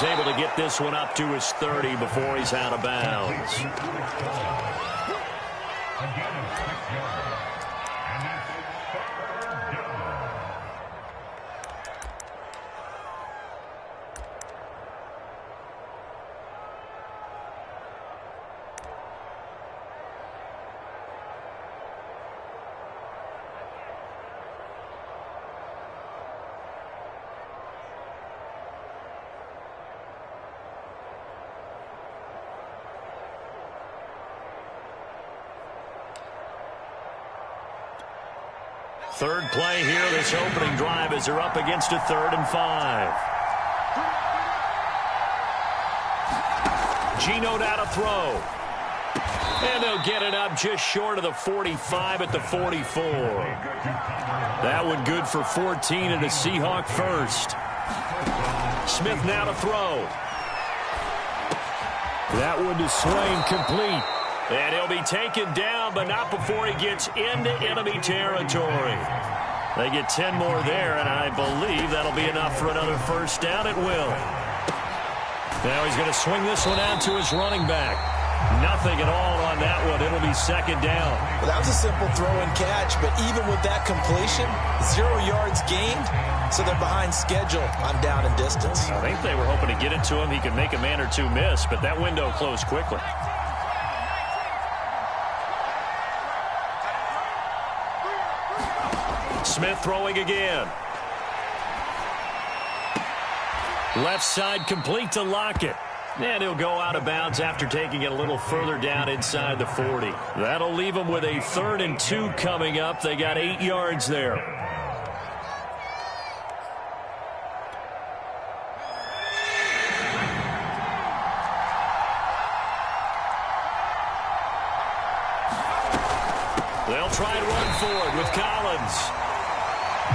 he's able to get this one up to his 30 before he's out of bounds. Third play here, this opening drive, as they're up against a 3rd and 5. Geno now to throw. And they'll get it up just short of the 45 at the 44. That one good for 14 and a Seahawk first. Smith now to throw. That one to Swain, complete. And he'll be taken down, but not before he gets into enemy territory. They get 10 more there, and I believe that'll be enough for another first down. It will. Now he's going to swing this one out to his running back. Nothing at all on that one. It'll be 2nd down. Well, that was a simple throw and catch, but even with that completion, 0 yards gained, so they're behind schedule on down and distance. I think they were hoping to get it to him. He could make a man or two miss, but that window closed quickly. Smith throwing again. Left side complete to Lockett. And he'll go out of bounds after taking it a little further down inside the 40. That'll leave him with a 3rd and 2 coming up. They got 8 yards there. They'll try and run forward with Collins.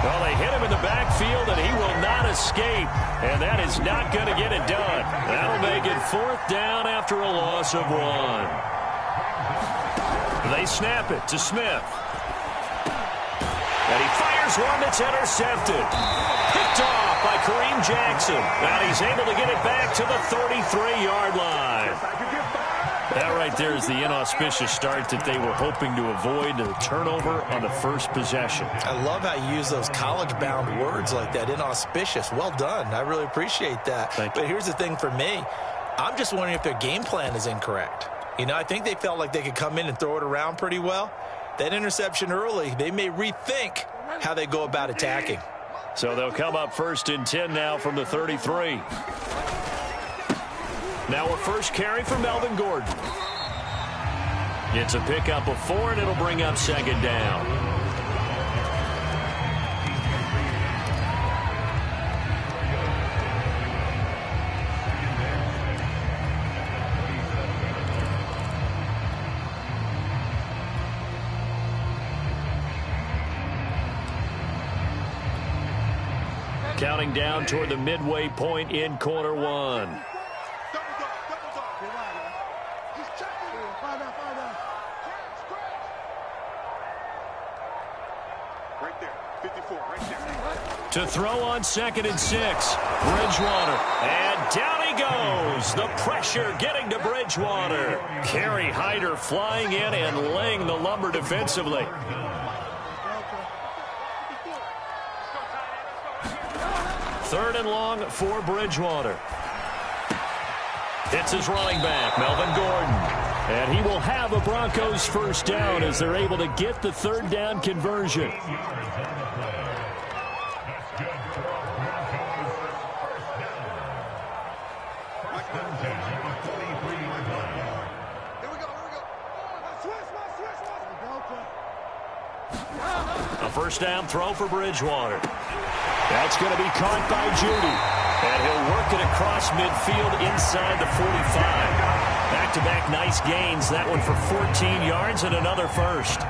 Well, they hit him in the backfield, and he will not escape. And that is not going to get it done. That'll make it 4th down after a loss of 1. They snap it to Smith. And he fires one that's intercepted. Picked off by Kareem Jackson. And he's able to get it back to the 33-yard line. That right there is the inauspicious start that they were hoping to avoid, a turnover on the first possession. I love how you use those college-bound words like that, inauspicious. Well done. I really appreciate that. But here's the thing for me. I'm just wondering if their game plan is incorrect. You know, I think they felt like they could come in and throw it around pretty well. That interception early, they may rethink how they go about attacking. So they'll come up 1st and 10 now from the 33. Now a first carry for Melvin Gordon. It's a pickup of 4, and it'll bring up 2nd down. Counting down toward the midway point in quarter 1. To throw on 2nd and 6. Bridgewater. And down he goes. The pressure getting to Bridgewater. Kerry Hyder flying in and laying the lumber defensively. 3rd and long for Bridgewater. It's his running back, Melvin Gordon. And he will have a Broncos first down as they're able to get the 3rd down conversion. A first down throw for Bridgewater. That's going to be caught by Judy. And he'll work it across midfield inside the 45. Back-to-back nice gains. That one for 14 yards and another first.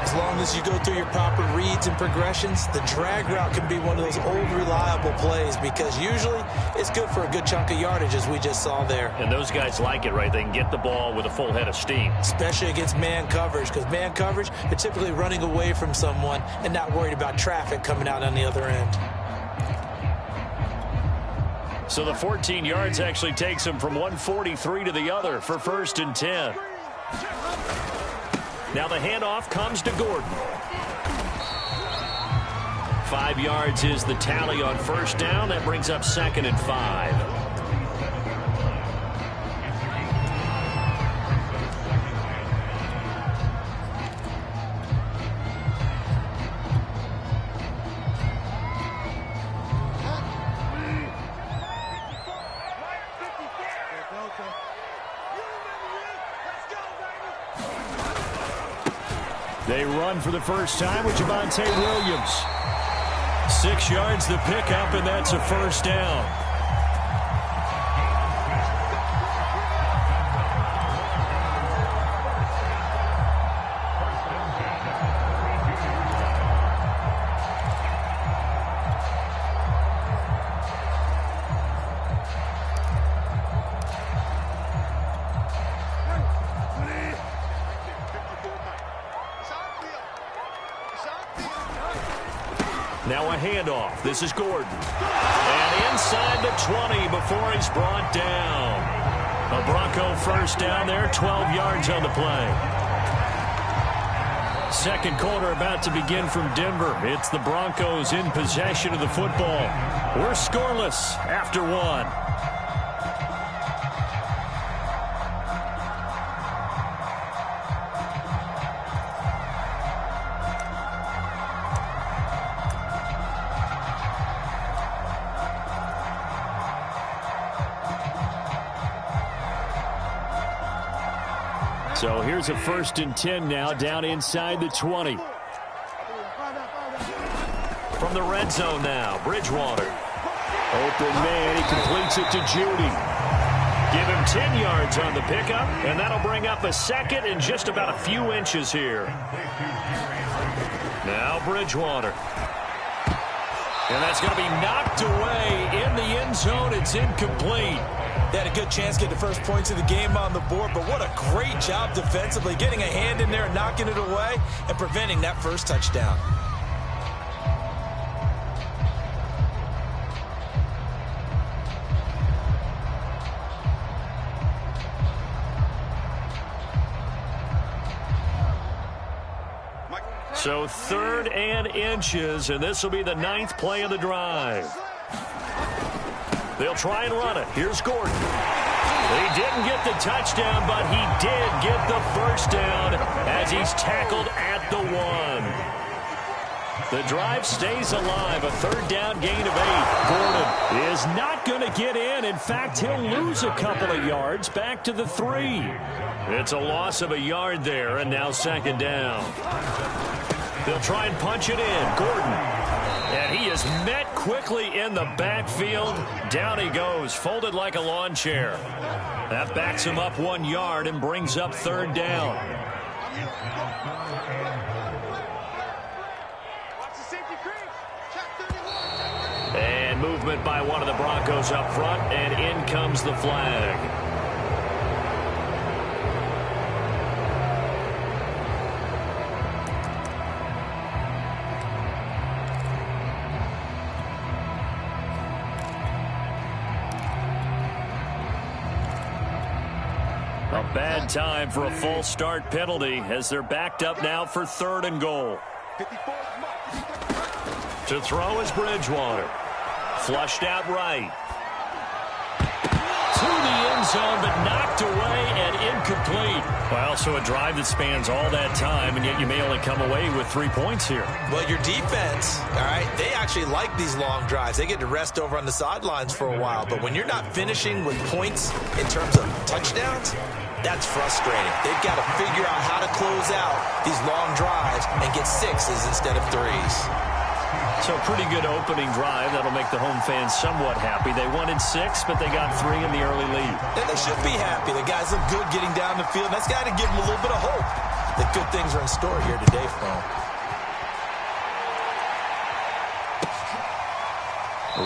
As long as you go through your proper reads and progressions, the drag route can be one of those old reliable plays because usually it's good for a good chunk of yardage, as we just saw there. And those guys like it, right? They can get the ball with a full head of steam. Especially against man coverage, because man coverage, they're typically running away from someone and not worried about traffic coming out on the other end. So the 14 yards actually takes him from 143 to the other for 1st and 10. Now the handoff comes to Gordon. 5 yards is the tally on 1st down. That brings up 2nd and 5. They run for the first time with Javonte Williams. 6 yards the pickup, and that's a 1st down. Now a handoff. This is Gordon. And inside the 20 before he's brought down. A Bronco 1st down there, 12 yards on the play. 2nd quarter about to begin from Denver. It's the Broncos in possession of the football. We're scoreless after 1. So here's a 1st and 10 now, down inside the 20. From the red zone now, Bridgewater. Open man, he completes it to Judy. Give him 10 yards on the pickup, and that'll bring up a 2nd and just about a few inches here. Now Bridgewater. And that's going to be knocked away in the end zone. It's incomplete. They had a good chance to get the first points of the game on the board, but what a great job defensively, getting a hand in there and knocking it away and preventing that first touchdown. So 3rd and inches, and this will be the 9th play of the drive. They'll try and run it. Here's Gordon. He didn't get the touchdown, but he did get the 1st down as he's tackled at the 1. The drive stays alive. A 3rd down gain of 8. Gordon is not going to get in. In fact, he'll lose a couple of yards back to the 3. It's a loss of a yard there, and now 2nd down. They'll try and punch it in. Gordon. And he is met quickly in the backfield. Down he goes, folded like a lawn chair. That backs him up 1 yard and brings up 3rd down. And movement by one of the Broncos up front, and in comes the flag. A bad time for a false start penalty as they're backed up now for 3rd and goal. To throw is Bridgewater. Flushed out right. To the end zone, but knocked away and incomplete. Well, so a drive that spans all that time, and yet you may only come away with 3 points here. Well, your defense, all right, they actually like these long drives. They get to rest over on the sidelines for a while. But when you're not finishing with points in terms of touchdowns, that's frustrating. They've got to figure out how to close out these long drives and get 6s instead of 3s. So pretty good opening drive. That'll make the home fans somewhat happy. They wanted 6, but they got 3 in the early lead. And they should be happy. The guys look good getting down the field. That's got to give them a little bit of hope that good things are in store here today for them.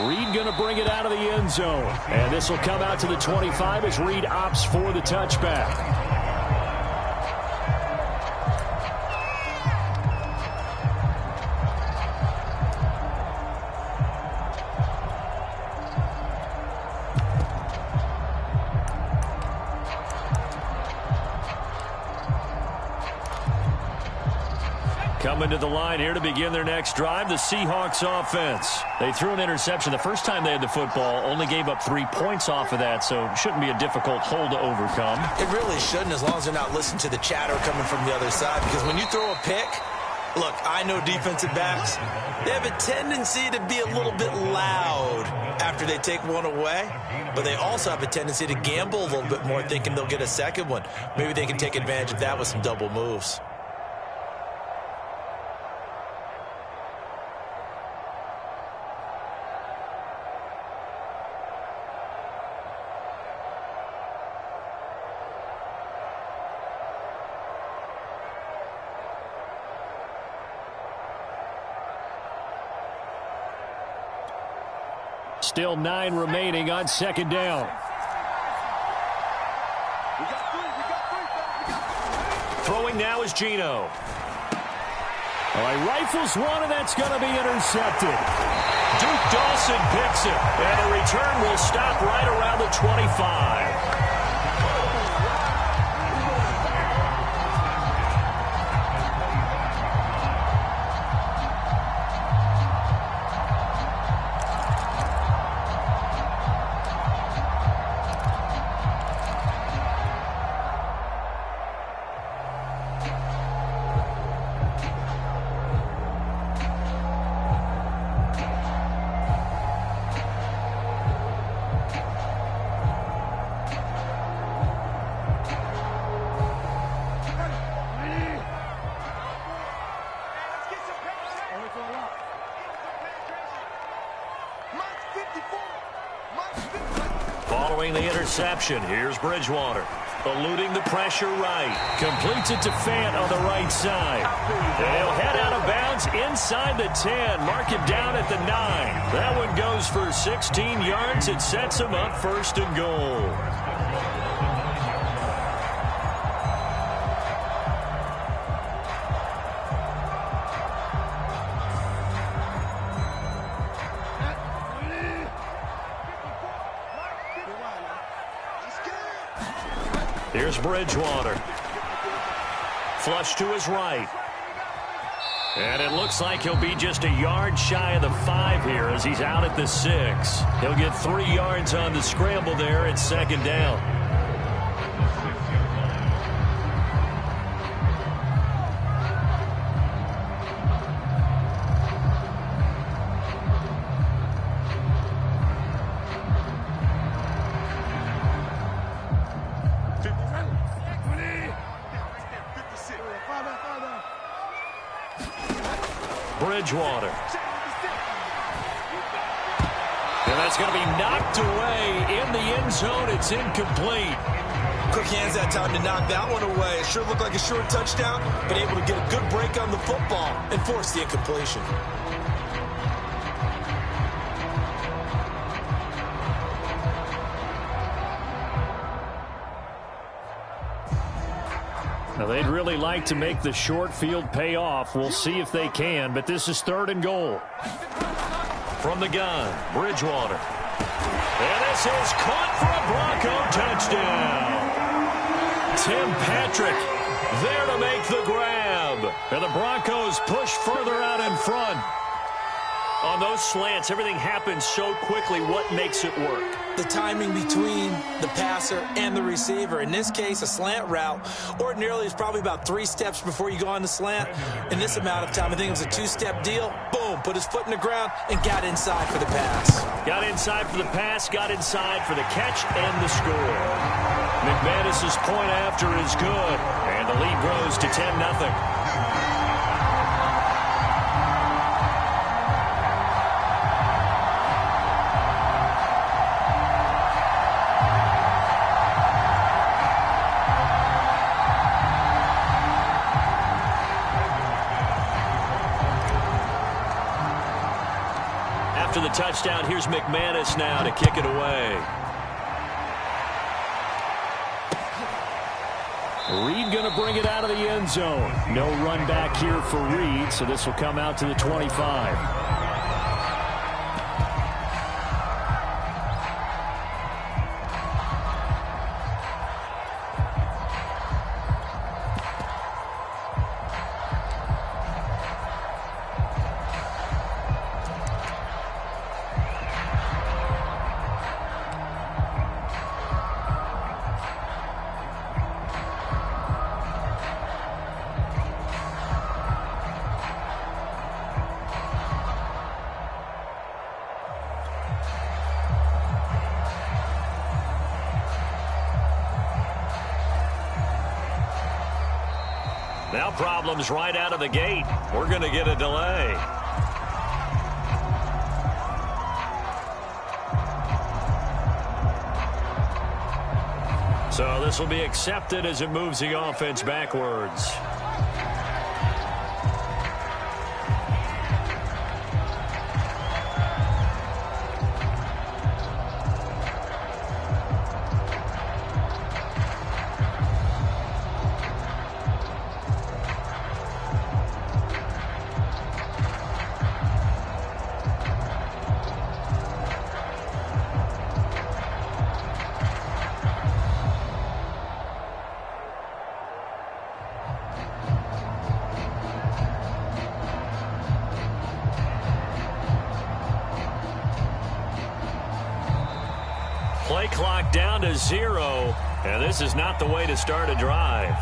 Reed going to bring it out of the end zone. And this will come out to the 25 as Reed opts for the touchback. Coming to the line here to begin their next drive, the Seahawks offense. They threw an interception the first time they had the football, only gave up 3 points off of that, so it shouldn't be a difficult hole to overcome. It really shouldn't, as long as they're not listening to the chatter coming from the other side, because when you throw a pick, look, I know defensive backs, they have a tendency to be a little bit loud after they take one away, but they also have a tendency to gamble a little bit more, thinking they'll get a second one. Maybe they can take advantage of that with some double moves. Still 9 remaining on second down. Throwing now is Geno. All right, rifles one, and that's going to be intercepted. Duke Dawson picks it, and the return will stop right around the 25. Following the interception, here's Bridgewater. Eluding the pressure right. Completes it to Fant on the right side. They'll head out of bounds inside the 10. Mark him down at the 9. That one goes for 16 yards. It sets him up first and goal. Here's Bridgewater. Flush to his right. And it looks like he'll be just a yard shy of the 5 here as he's out at the 6. He'll get 3 yards on the scramble there at second down. Bridgewater. And that's going to be knocked away in the end zone. It's incomplete. Quick hands that time to knock that one away. It sure looked like a short touchdown, but able to get a good break on the football and force the incompletion. Now, they'd really like to make the short field pay off. We'll see if they can, but this is 3rd and goal. From the gun, Bridgewater. And this is caught for a Bronco touchdown. Tim Patrick there to make the grab. And the Broncos push further out in front. On those slants, everything happens so quickly. What makes it work? The timing between the passer and the receiver. In this case, a slant route ordinarily is probably about 3 steps before you go on the slant. In this amount of time, I think it was a 2-step deal. Boom, put his foot in the ground and got inside for the pass. Got inside for the pass, got inside for the catch and the score. McManus's point after is good, and the lead grows to 10-0. After the touchdown, here's McManus now to kick it away. Reed going to bring it out of the end zone. No run back here for Reed, so this will come out to the 25. Now problems right out of the gate. We're going to get a delay. So this will be accepted as it moves the offense backwards. Play clock down to 0, and this is not the way to start a drive.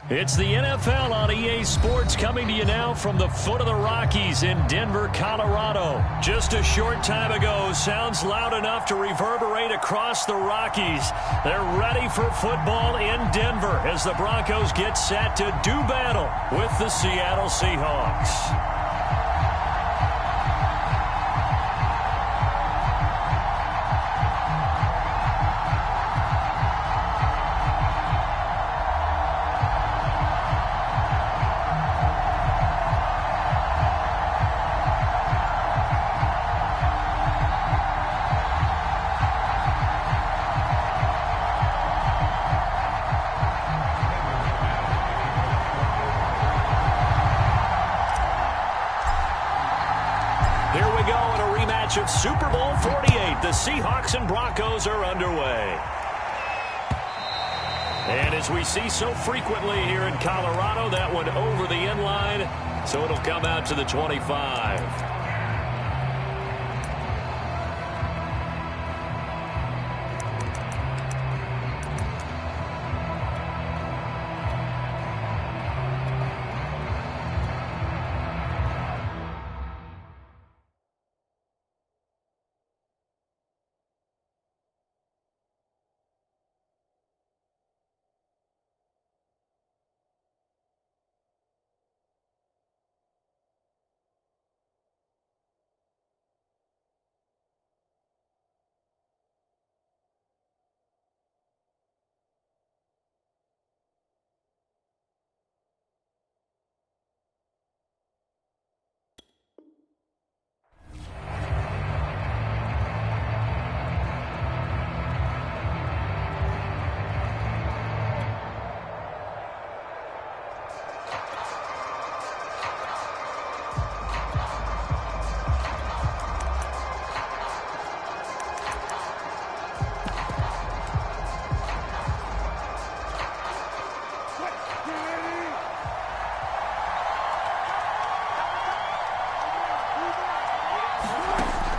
It's the NFL on EA Sports coming to you now from the foot of the Rockies in Denver, Colorado. Just a short time ago, sounds loud enough to reverberate across the Rockies. They're ready for football in Denver as the Broncos get set to do battle with the Seattle Seahawks. Of Super Bowl 48, the Seahawks and Broncos are underway. And as we see so frequently here in Colorado, that one over the end line, so it'll come out to the 25.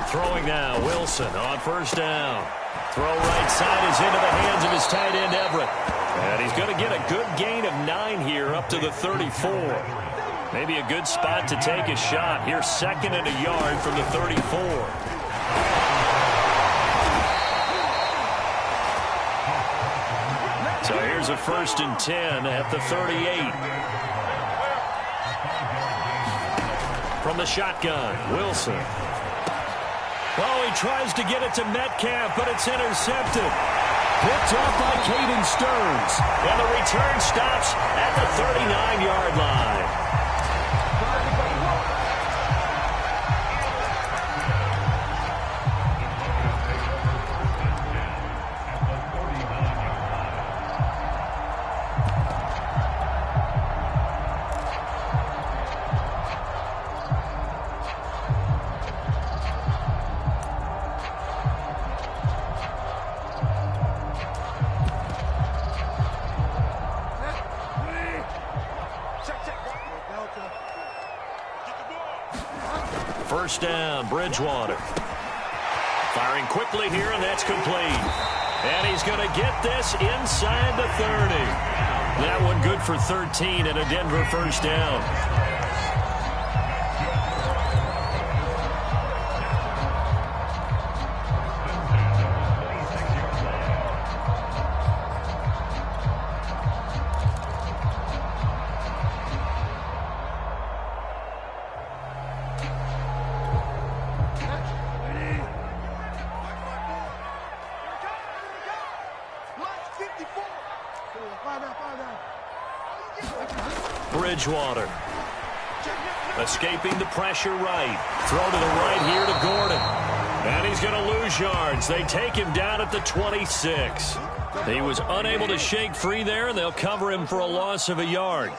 Throwing now, Wilson on first down. Throw right side is into the hands of his tight end, Everett. And he's going to get a good gain of 9 here up to the 34. Maybe a good spot to take a shot. Here, 2nd and a yard from the 34. So here's a 1st and 10 at the 38. From the shotgun, Wilson. Oh, he tries to get it to Metcalf, but it's intercepted. Picked off by Caden Stearns. And the return stops at the 39-yard line. First down, Bridgewater. Firing quickly here, and that's complete. And he's going to get this inside the 30. That one good for 13 and a Denver first down. Bridgewater. Escaping the pressure right. Throw to the right here to Gordon. And he's going to lose yards. They take him down at the 26. He was unable to shake free there, and they'll cover him for a loss of a yard.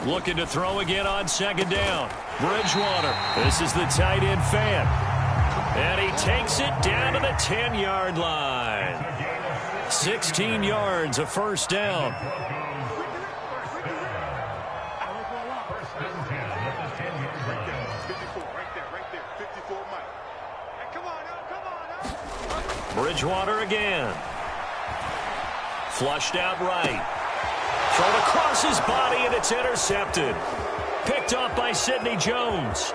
Looking to throw again on 2nd down. Bridgewater. This is the tight end fan. And he takes it down to the 10-yard line. 16 yards, a first down. Bridgewater again. Flushed out right. Thrown across his body, and it's intercepted. Picked off by Sidney Jones.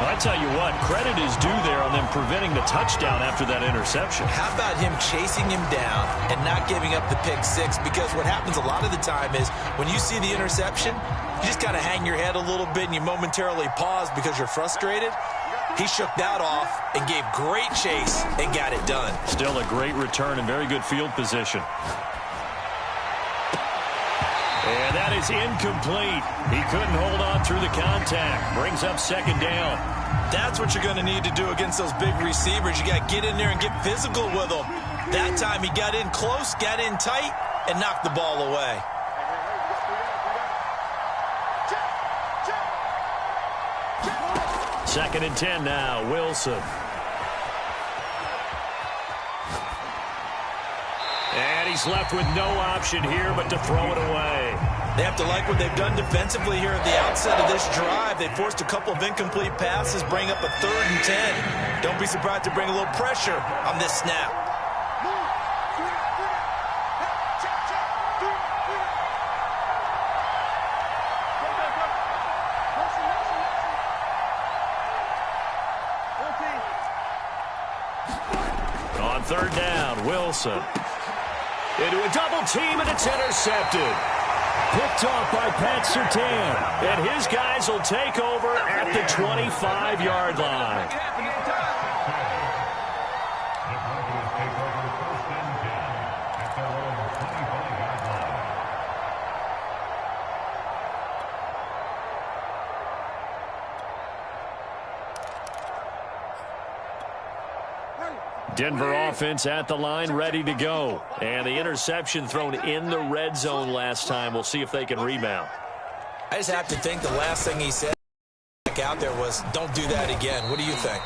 I tell you what, credit is due there on them preventing the touchdown after that interception. How about him chasing him down and not giving up the pick six? Because what happens a lot of the time is when you see the interception, you just kind of hang your head a little bit and you momentarily pause because you're frustrated. He shook that off and gave great chase and got it done. Still a great return and very good field position. And that is incomplete. He couldn't hold on through the contact. Brings up 2nd down. That's what you're going to need to do against those big receivers. You got to get in there and get physical with them. That time he got in close, got in tight, and knocked the ball away. Second and 10 now, Wilson. And he's left with no option here but to throw it away. They have to like what they've done defensively here at the outset of this drive. They forced a couple of incomplete passes, bring up a 3rd and 10. Don't be surprised to bring a little pressure on this snap. On 3rd down, Wilson. Into a double team, and it's intercepted. Picked off by Pat Surtain. And his guys will take over at the 25-yard line. Denver offense at the line, ready to go. And the interception thrown in the red zone last time. We'll see if they can rebound. I just have to think the last thing he said out there was, don't do that again. What do you think?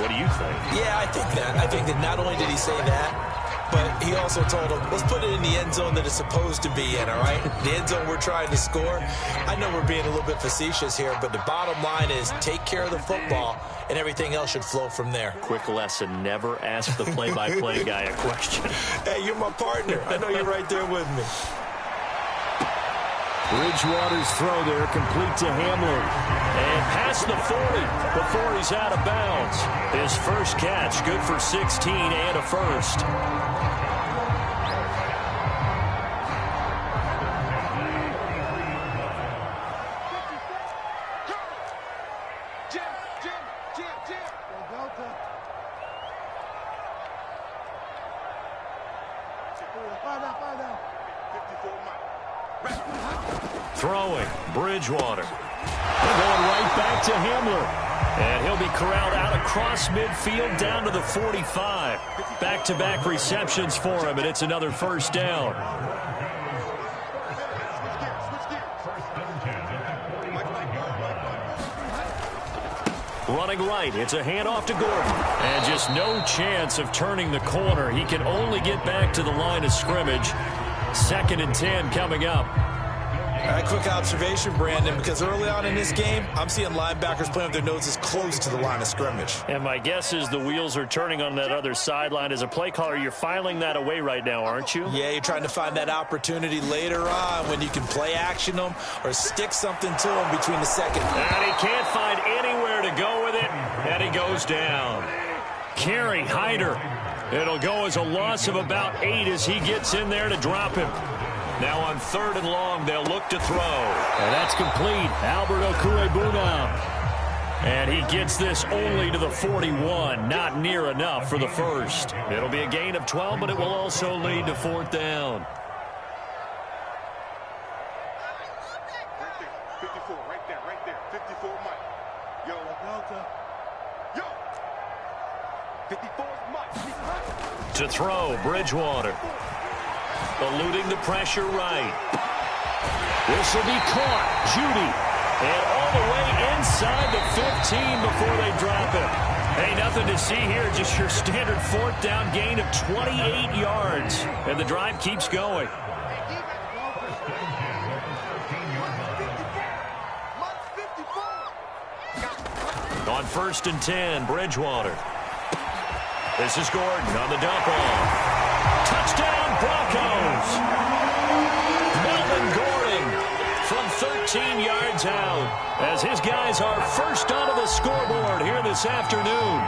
What do you think? Yeah, I think that. I think that not only did he say that, but he also told him, let's put it in the end zone that it's supposed to be in, all right? The end zone we're trying to score. I know we're being a little bit facetious here, but the bottom line is take care of the football, and everything else should flow from there. Quick lesson, never ask the play-by-play guy a question. Hey, you're my partner. I know you're right there with me. Bridgewater's throw there, complete to Hamler. And past the 40 before he's out of bounds. His first catch, good for 16 and a first. Throwing, Bridgewater. They're going right back to Hamler. And he'll be corralled out across midfield down to the 45. Back-to-back receptions for him, and it's another first down. Running right, it's a handoff to Gordon. And just no chance of turning the corner. He can only get back to the line of scrimmage. 2nd and 10 coming up. All right, quick observation, Brandon, because early on in this game, I'm seeing linebackers playing with their noses close to the line of scrimmage. And my guess is the wheels are turning on that other sideline. As a play caller, you're filing that away right now, aren't you? Yeah, you're trying to find that opportunity later on when you can play action them or stick something to them between the second. And he can't find anywhere to go with it, and he goes down. Carry Hyder. It'll go as a loss of about 8 as he gets in there to drop him. Now on 3rd and long, they'll look to throw. And that's complete. Albert Okuebuna. And he gets this only to the 41. Not near enough for the first. It'll be a gain of 12, but it will also lead to 4th down. Right there. 54, right there. 54, Mike. Yo, Delta. Yo. 54, Mike. To throw, Bridgewater. Eluding the pressure right. This will be caught. Judy. And all the way inside the 15 before they drop it. Hey, nothing to see here. Just your standard 4th down gain of 28 yards. And the drive keeps going. On 1st and 10, Bridgewater. This is Gordon on the dump off. Touchdown, Broncos! Melvin Gordon from 13 yards out as his guys are first onto the scoreboard here this afternoon.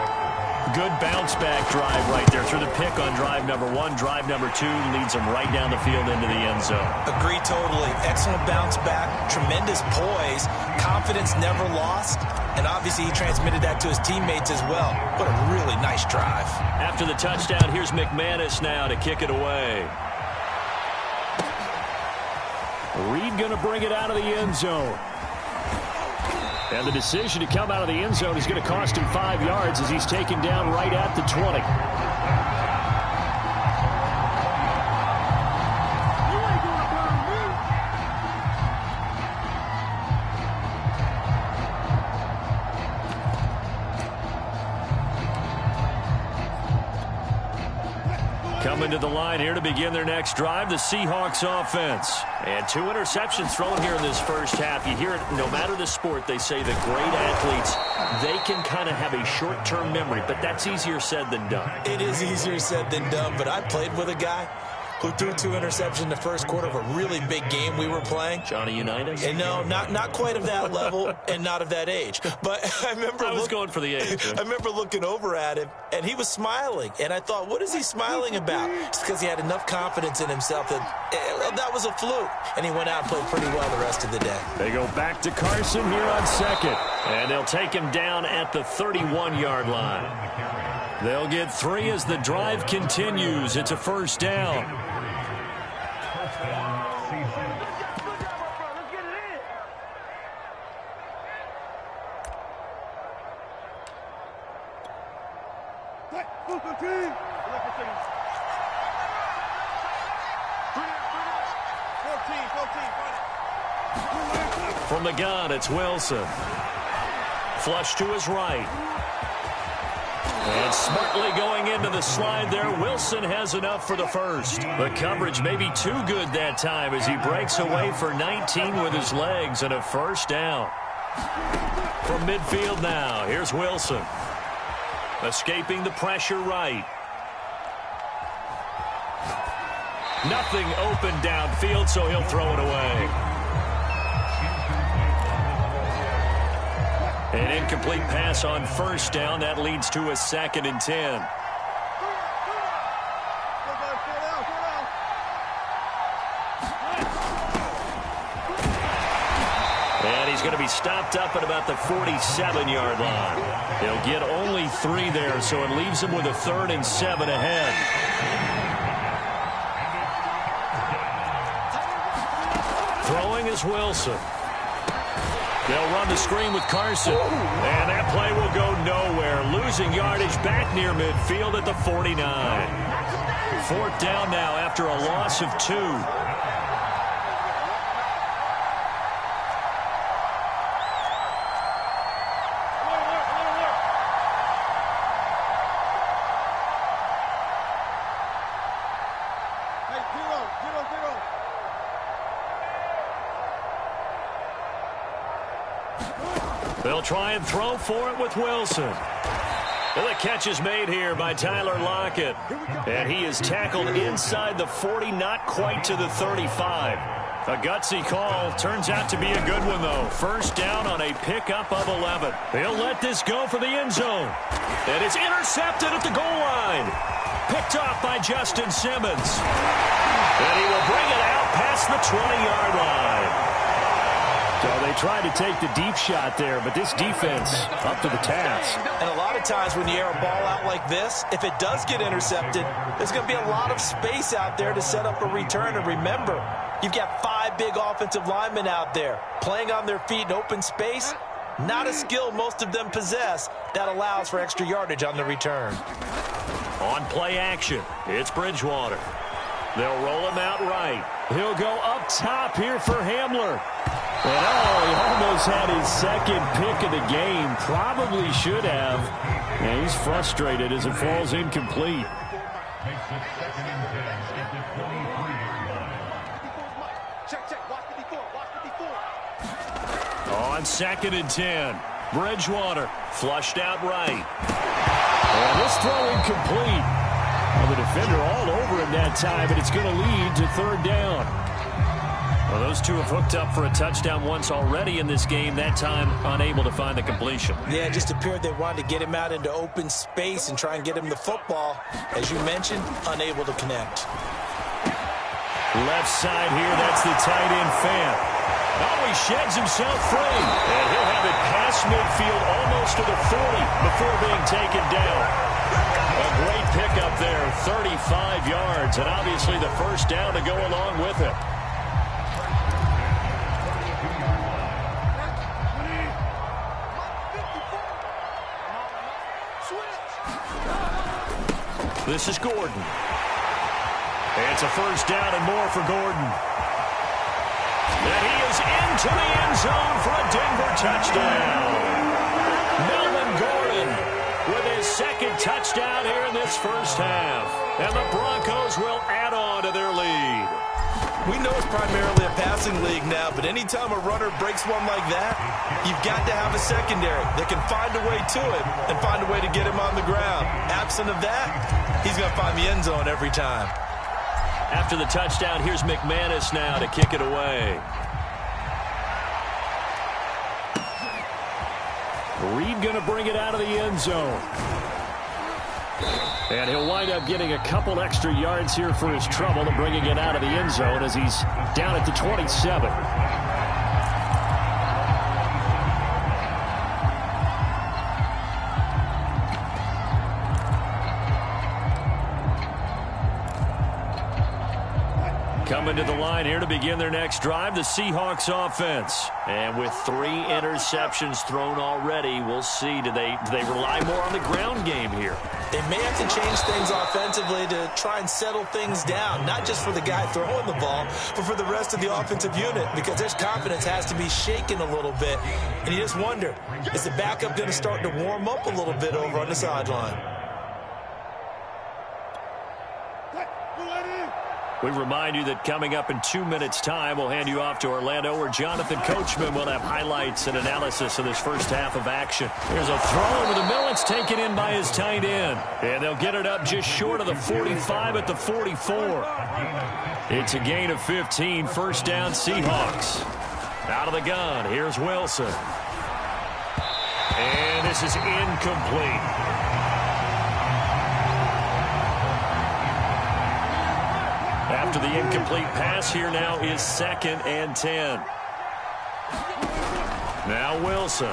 Good bounce-back drive right there through the pick on drive number 1. Drive number 2 leads them right down the field into the end zone. Agree totally. Excellent bounce-back, tremendous poise, confidence never lost, and obviously he transmitted that to his teammates as well. What a really nice drive. After the touchdown, here's McManus now to kick it away. Reed going to bring it out of the end zone. And the decision to come out of the end zone is going to cost him 5 yards as he's taken down right at the 20. Coming to the line here to begin their next drive, the Seahawks offense. And 2 interceptions thrown here in this first half. You hear it, no matter the sport, they say that great athletes, they can kind of have a short-term memory, but that's easier said than done. It is easier said than done, but I played with a guy who threw 2 interceptions in the first quarter of a really big game we were playing. Johnny Unitas? And no, not quite of that level and not of that age. But I was going for the age. Right? I remember looking over at him, and he was smiling. And I thought, what is he smiling about? It's because he had enough confidence in himself that was a fluke. And he went out and played pretty well the rest of the day. They go back to Carson here on second. And they'll take him down at the 31-yard line. They'll get 3 as the drive continues. It's a first down. From the gun, it's Wilson. Flush to his right. And smartly going into the slide there, Wilson has enough for the first. The coverage may be too good that time as he breaks away for 19 with his legs and a first down. From midfield now, here's Wilson. Escaping the pressure right. Nothing open downfield, so he'll throw it away. An incomplete pass on first down. That leads to a 2nd and 10. And he's going to be stopped up at about the 47-yard line. He'll get only 3 there, so it leaves him with a 3rd and 7 ahead. Throwing is Wilson. They'll run the screen with Carson. And that play will go nowhere. Losing yardage back near midfield at the 49. 4th down now after a loss of 2. They'll try and throw for it with Wilson. And the catch is made here by Tyler Lockett. And he is tackled inside the 40, not quite to the 35. A gutsy call. Turns out to be a good one, though. First down on a pickup of 11. He'll let this go for the end zone. And it's intercepted at the goal line. Picked off by Justin Simmons. And he will bring it out past the 20-yard line. So they tried to take the deep shot there, but this defense up to the task. And a lot of times when you air a ball out like this, if it does get intercepted, there's going to be a lot of space out there to set up a return. And remember, you've got 5 big offensive linemen out there playing on their feet in open space. Not a skill most of them possess that allows for extra yardage on the return. On play action, it's Bridgewater. They'll roll him out right. He'll go up top here for Hamler. And he almost had his 2nd pick of the game. Probably should have. And he's frustrated as it falls incomplete. On 2nd and 10, Bridgewater flushed out right. And this throw incomplete. Well, the defender all over him that time, but it's going to lead to 3rd down. Well, those two have hooked up for a touchdown once already in this game, that time unable to find the completion. Yeah, it just appeared they wanted to get him out into open space and try and get him the football. As you mentioned, unable to connect. Left side here, that's the tight end Fant. Oh, he sheds himself free. And he'll have it past midfield almost to the 40 before being taken down. A great pickup there, 35 yards, and obviously the first down to go along with it. This is Gordon. It's a first down and more for Gordon. And he is into the end zone for a Denver touchdown. Melvin Gordon with his second touchdown here in this first half. And the Broncos will add on to their lead. We know it's primarily a passing league now, but anytime a runner breaks one like that, you've got to have a secondary that can find a way to him and find a way to get him on the ground. Absent of that, he's going to find the end zone every time. After the touchdown, here's McManus now to kick it away. Reed going to bring it out of the end zone. And he'll wind up getting a couple extra yards here for his trouble and bringing it out of the end zone as he's down at the 27. Coming to the line here to begin their next drive, the Seahawks offense. And with 3 interceptions thrown already, we'll see. Do they rely more on the ground game here? They may have to change things offensively to try and settle things down, not just for the guy throwing the ball, but for the rest of the offensive unit, because their confidence has to be shaken a little bit. And you just wonder, is the backup going to start to warm up a little bit over on the sideline? We remind you that coming up in 2 minutes' time, we'll hand you off to Orlando, where Jonathan Coachman will have highlights and analysis of this first half of action. Here's a throw over the middle. It's taken in by his tight end. And they'll get it up just short of the 45 at the 44. It's a gain of 15. First down, Seahawks. Out of the gun, here's Wilson. And this is incomplete. After the incomplete pass, here now is 2nd and 10. Now Wilson.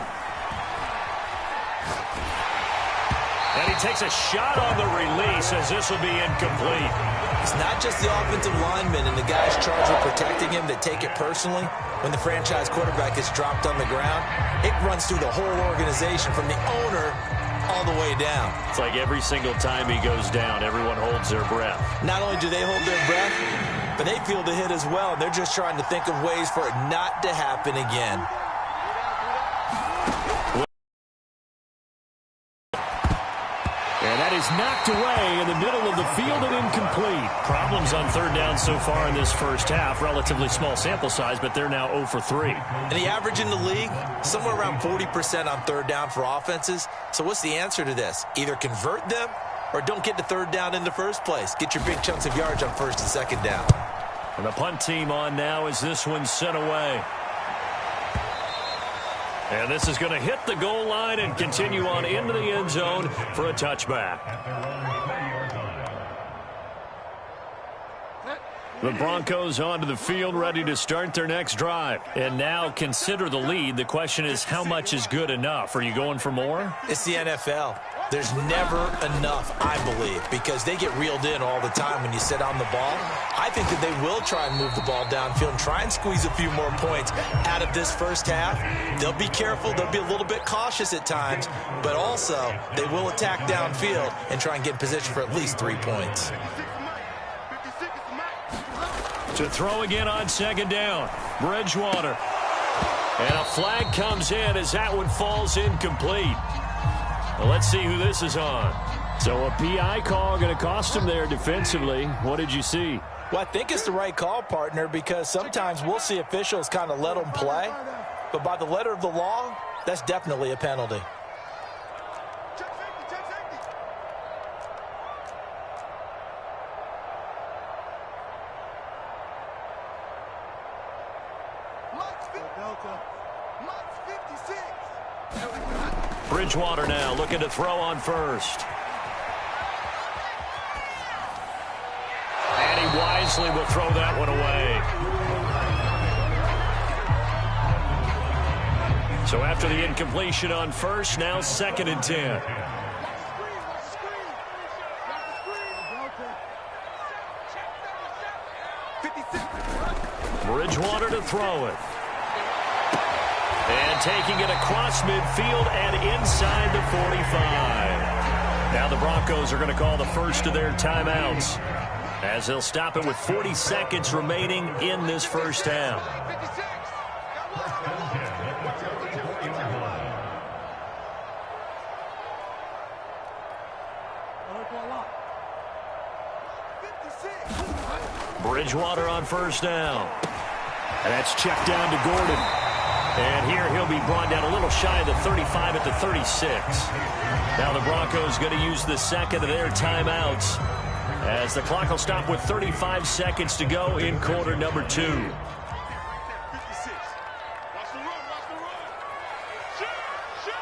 And he takes a shot on the release as this will be incomplete. It's not just the offensive linemen and the guys charged with protecting him that take it personally. When the franchise quarterback is dropped on the ground, it runs through the whole organization from the owner all the way down. It's like every single time he goes down, everyone holds their breath. Not only do they hold their breath, but they feel the hit as well. They're just trying to think of ways for it not to happen again. And that is knocked away in the middle of the field and incomplete. Problems on third down so far in this first half. Relatively small sample size, but they're now 0 for 3. And the average in the league, somewhere around 40% on third down for offenses. So what's the answer to this? Either convert them or don't get the third down in the first place. Get your big chunks of yards on first and second down. And the punt team on now as this one's sent away. And this is going to hit the goal line and continue on into the end zone for a touchback. The Broncos onto the field, ready to start their next drive. And now consider the lead. The question is, how much is good enough? Are you going for more? It's the NFL. There's never enough, I believe, because they get reeled in all the time when you sit on the ball. I think that they will try and move the ball downfield and try and squeeze a few more points out of this first half. They'll be careful. They'll be a little bit cautious at times, but also they will attack downfield and try and get in position for at least 3 points. To throw again on second down, Bridgewater. And a flag comes in as that one falls incomplete. Well, let's see who this is on. So a PI call going to cost him there defensively. What did you see? Well, I think it's the right call, partner, because sometimes we'll see officials kind of let them play. But by the letter of the law, that's definitely a penalty. Bridgewater now looking to throw on first. And he wisely will throw that one away. So after the incompletion on first, now 2nd and 10. Bridgewater to throw it. And taking it across midfield and inside the 45. Now the Broncos are going to call the first of their timeouts, as they'll stop it with 40 seconds remaining in this first half. Bridgewater on first down. And that's checked down to Gordon. And here he'll be brought down a little shy of the 35 at the 36. Now the Broncos going to use the second of their timeouts as the clock will stop with 35 seconds to go in quarter number 2. 56. Watch the run, watch the run. Shoot, shoot.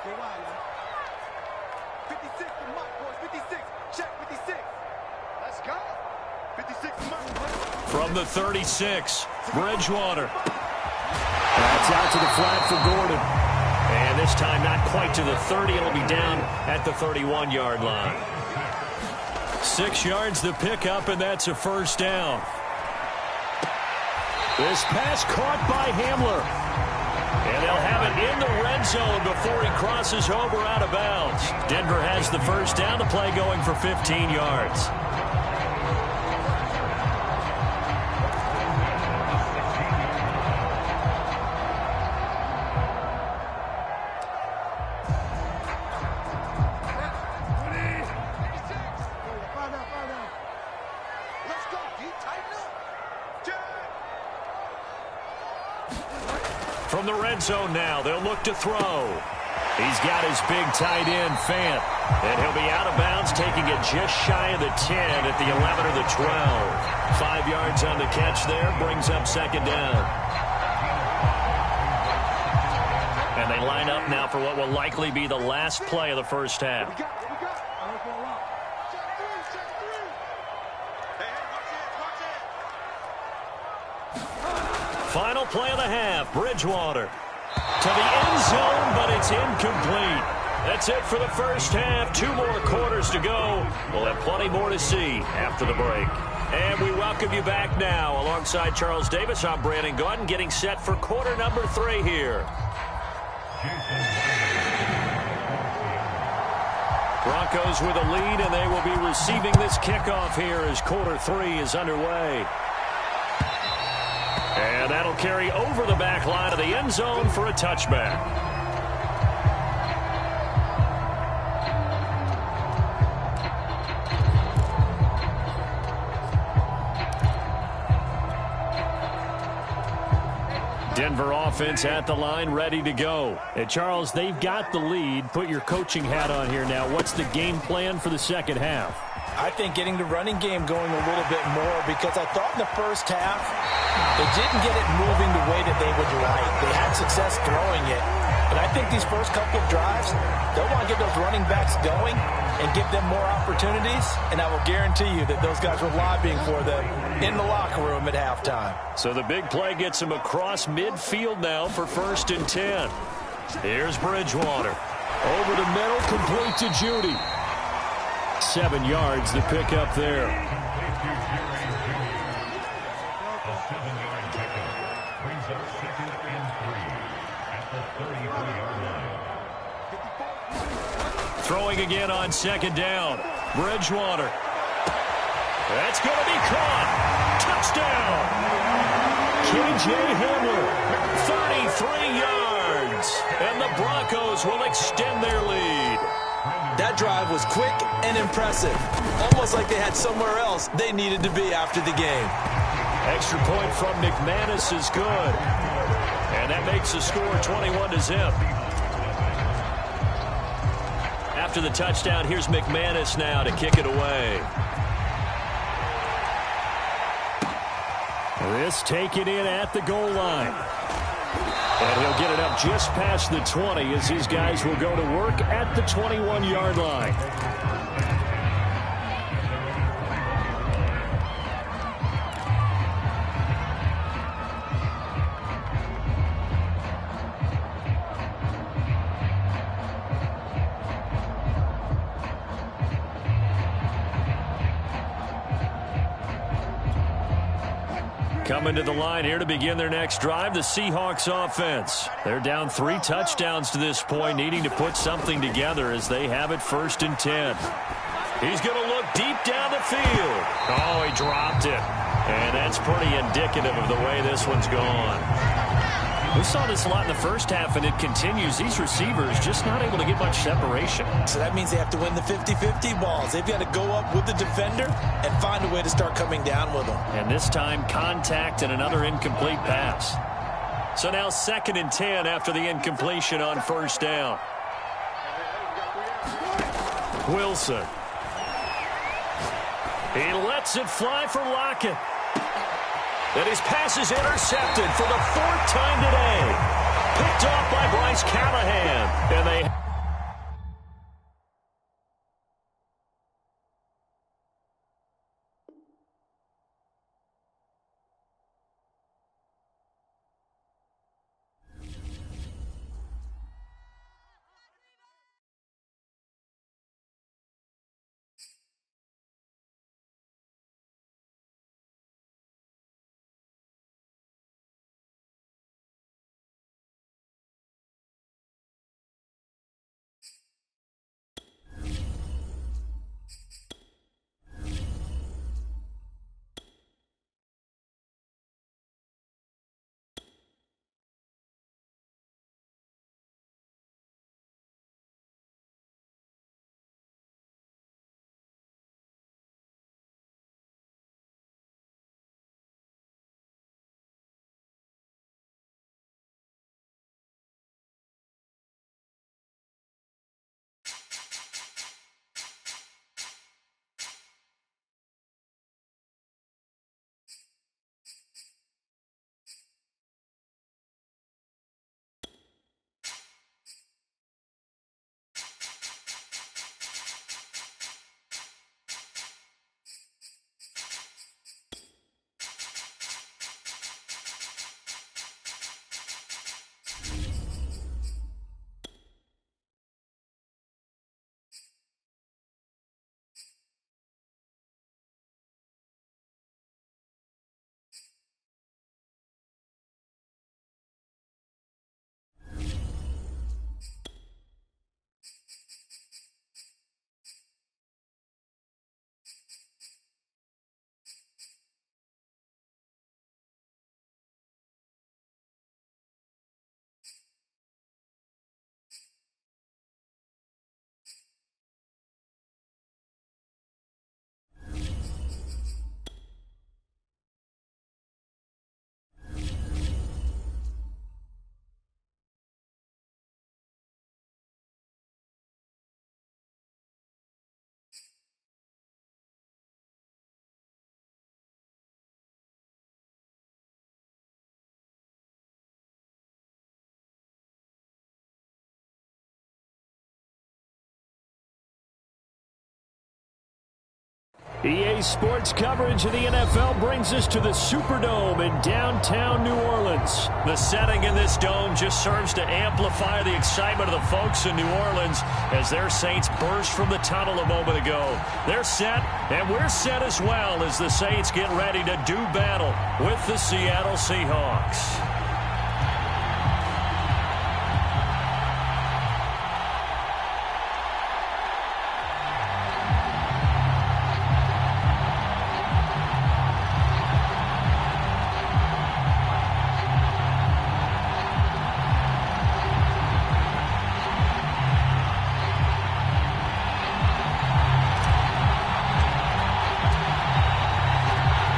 Go wide, man. 56 to Mike, boys. 56. Check 56. Let's go. 56 to Mike. From the 36, Bridgewater. That's out to the flat for Gordon. And this time not quite to the 30. It'll be down at the 31-yard line. 6 yards the pickup, and that's a first down. This pass caught by Hamler. And they'll have it in the red zone before he crosses over out of bounds. Denver has the first down, the play going for 15 yards. From the red zone now, they'll look to throw. He's got his big tight end, Fant. And he'll be out of bounds, taking it just shy of the 10 at the 11 or the 12. 5 yards on the catch there, brings up second down. And they line up now for what will likely be the last play of the first half. Final play of the half, Bridgewater to the end zone, but it's incomplete. That's it for the first half. 2 more quarters to go. We'll have plenty more to see after the break. And we welcome you back now. Alongside Charles Davis, I'm Brandon Gaudin, getting set for quarter number 3 here. Broncos with a lead, and they will be receiving this kickoff here as quarter 3 is underway. And that'll carry over the back line of the end zone for a touchback. Denver offense at the line, ready to go. And Charles, they've got the lead. Put your coaching hat on here now. What's the game plan for the second half? I think getting the running game going a little bit more, because I thought in the first half they didn't get it moving the way that they would like. They had success throwing it. But I think these first couple of drives, they'll want to get those running backs going and give them more opportunities. And I will guarantee you that those guys were lobbying for them in the locker room at halftime. So the big play gets him across midfield now for 1st and 10. Here's Bridgewater. Over the middle, complete to Judy. 7 yards the pick up there. Throwing again on second down. Bridgewater. That's going to be caught. Touchdown. K.J. Hamler. 33 yards. And the Broncos will extend their lead. That drive was quick and impressive. Almost like they had somewhere else they needed to be after the game. Extra point from McManus is good. And that makes the score 21-0. After the touchdown, here's McManus now to kick it away. This taken in at the goal line. And he'll get it up just past the 20 as these guys will go to work at the 21-yard line. Coming to the line here to begin their next drive, the Seahawks offense. They're down 3 touchdowns to this point, needing to put something together as they have it 1st and 10. He's going to look deep down the field. Oh, he dropped it. And that's pretty indicative of the way this one's gone. We saw this a lot in the first half, and it continues. These receivers just not able to get much separation. So that means they have to win the 50-50 balls. They've got to go up with the defender and find a way to start coming down with them. And this time, contact and another incomplete pass. So now 2nd and 10 after the incompletion on first down. Wilson. He lets it fly for Lockett. And his pass is intercepted for the 4th time today. Picked off by Bryce Callahan. And they... EA Sports coverage of the NFL brings us to the Superdome in downtown New Orleans. The setting in this dome just serves to amplify the excitement of the folks in New Orleans as their Saints burst from the tunnel a moment ago. They're set, and we're set as well as the Saints get ready to do battle with the Seattle Seahawks.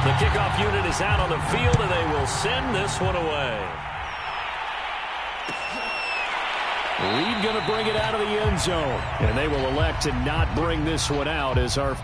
The kickoff unit is out on the field, and they will send this one away. Lead going to bring it out of the end zone, and they will elect to not bring this one out as our...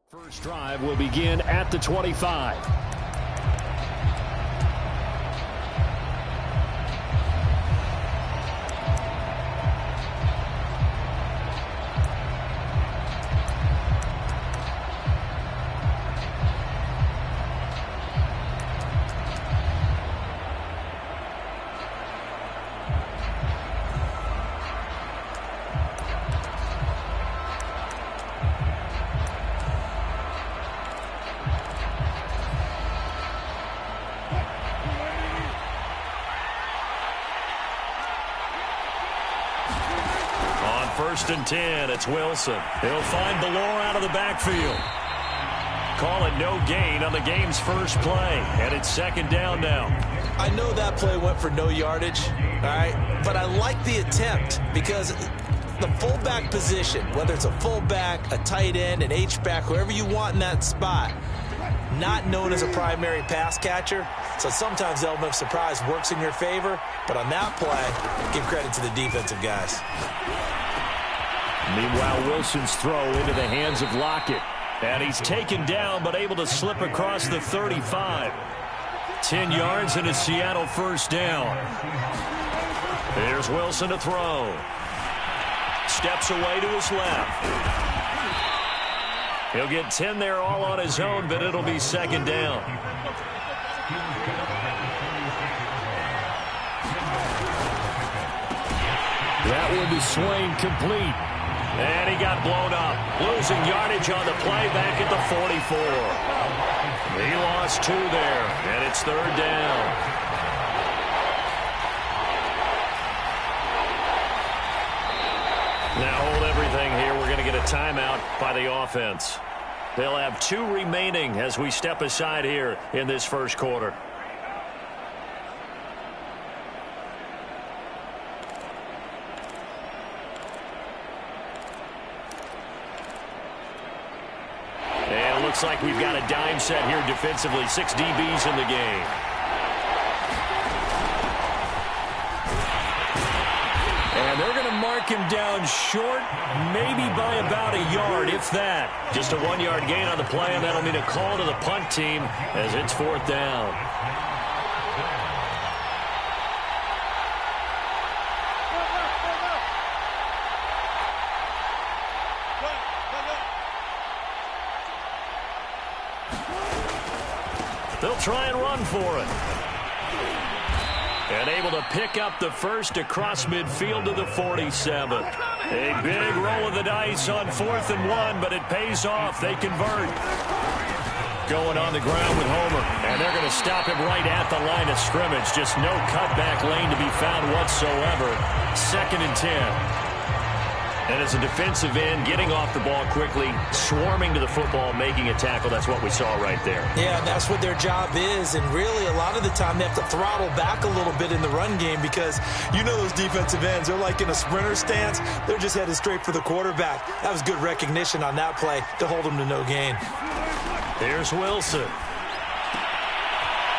First drive will begin at the 25. First and 10, it's Wilson. He'll find Ballore out of the backfield. Call it no gain on the game's first play, and it's second down now. I know that play went for no yardage, all right, but I like the attempt because the fullback position, whether it's a fullback, a tight end, an H-back, whoever you want in that spot, not known as a primary pass catcher, so sometimes the element of surprise works in your favor, but on that play, give credit to the defensive guys. Meanwhile, Wilson's throw into the hands of Lockett. And he's taken down but able to slip across the 35. 10 yards and a Seattle first down. Here's Wilson to throw. Steps away to his left. He'll get 10 there all on his own, but it'll be second down. That one to Swain, complete. And he got blown up. Losing yardage on the play back at the 44. He lost 2 there, and it's third down. Now hold everything here. We're going to get a timeout by the offense. They'll have 2 remaining as we step aside here in this first quarter. Looks like we've got a dime set here defensively. 6 DBs in the game. And they're going to mark him down short, maybe by about a yard, if that. Just a 1-yard gain on the play, and that'll mean a call to the punt team as it's fourth down. They'll try and run for it. And able to pick up the first across midfield to the 47. A big roll of the dice on 4th and 1, but it pays off. They convert. Going on the ground with Homer. And they're going to stop him right at the line of scrimmage. Just no cutback lane to be found whatsoever. 2nd and 10. And as a defensive end, getting off the ball quickly, swarming to the football, making a tackle, that's what we saw right there. Yeah, that's what their job is, and really a lot of the time they have to throttle back a little bit in the run game because you know those defensive ends, they're like in a sprinter stance, they're just headed straight for the quarterback. That was good recognition on that play to hold them to no gain. Here's Wilson.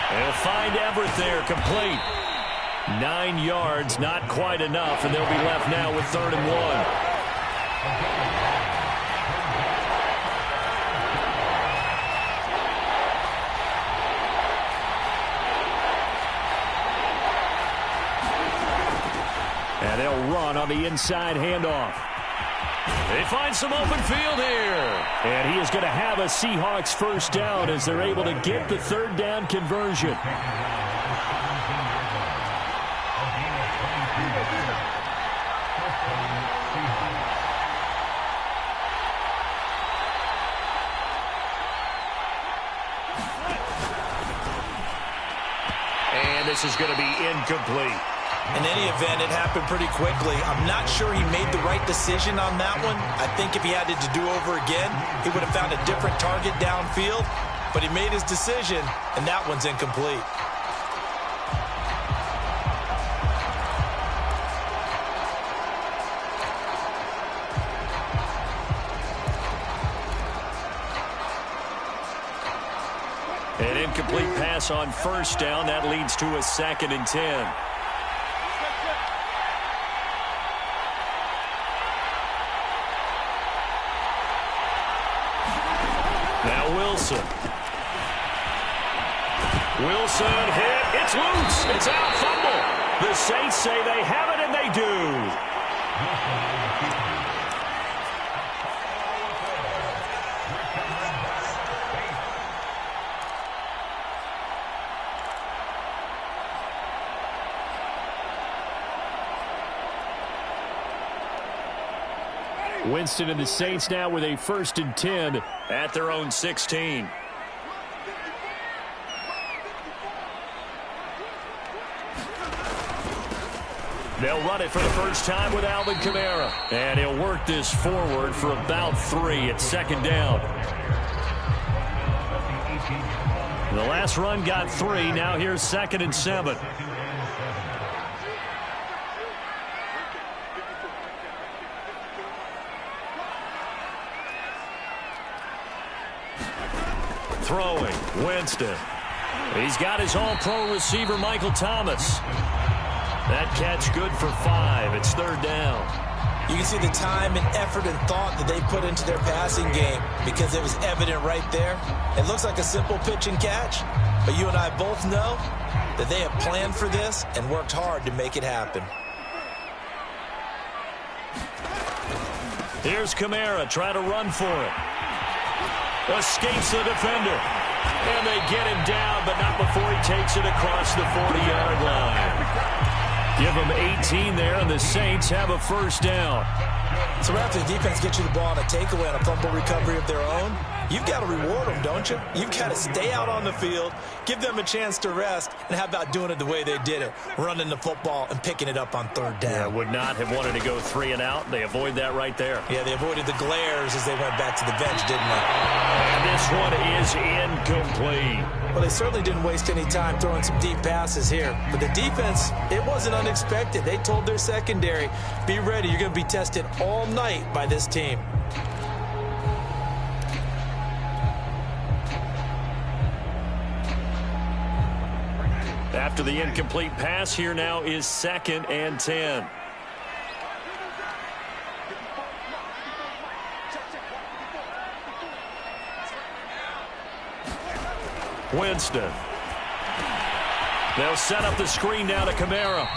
They'll find Everett there, complete. 9 yards, not quite enough, and they'll be left now with 3rd and 1. And they'll run on the inside handoff. They find some open field here. And he is going to have a Seahawks first down as they're able to get the 3rd down conversion. And this is going to be incomplete. In any event, it happened pretty quickly. I'm not sure he made the right decision on that one. I think if he had it to do over again, he would have found a different target downfield. But he made his decision, and that one's incomplete. An incomplete pass on first down. That leads to a 2nd and 10. Wilson. Wilson hit. It's loose. It's out. Fumble. The Saints say they have it, and they do. Winston and the Saints now with a 1st and 10 at their own 16. They'll run it for the first time with Alvin Kamara. And he'll work this forward for about 3 at 2nd down. The last run got 3. Now here's 2nd and 7. Throwing, Winston. He's got his all-pro receiver, Michael Thomas. That catch good for 5. It's 3rd down. You can see the time and effort and thought that they put into their passing game because it was evident right there. It looks like a simple pitch and catch, but you and I both know that they have planned for this and worked hard to make it happen. Here's Kamara trying to run for it. Escapes the defender. And they get him down, but not before he takes it across the 40-yard line. Give them 18 there, and the Saints have a 1st down. So after the defense gets you the ball on a takeaway on a fumble recovery of their own, you've got to reward them, don't you? You've got to stay out on the field, give them a chance to rest, and how about doing it the way they did it, running the football and picking it up on 3rd down. Yeah, would not have wanted to go 3 and out. They avoid that right there. Yeah, they avoided the glares as they went back to the bench, didn't they? And this one is incomplete. Well, they certainly didn't waste any time throwing some deep passes here. But the defense, it wasn't unexpected. They told their secondary, be ready. You're going to be tested all night by this team. After the incomplete pass, here now is 2nd and 10. Winston. They'll set up the screen now to Kamara.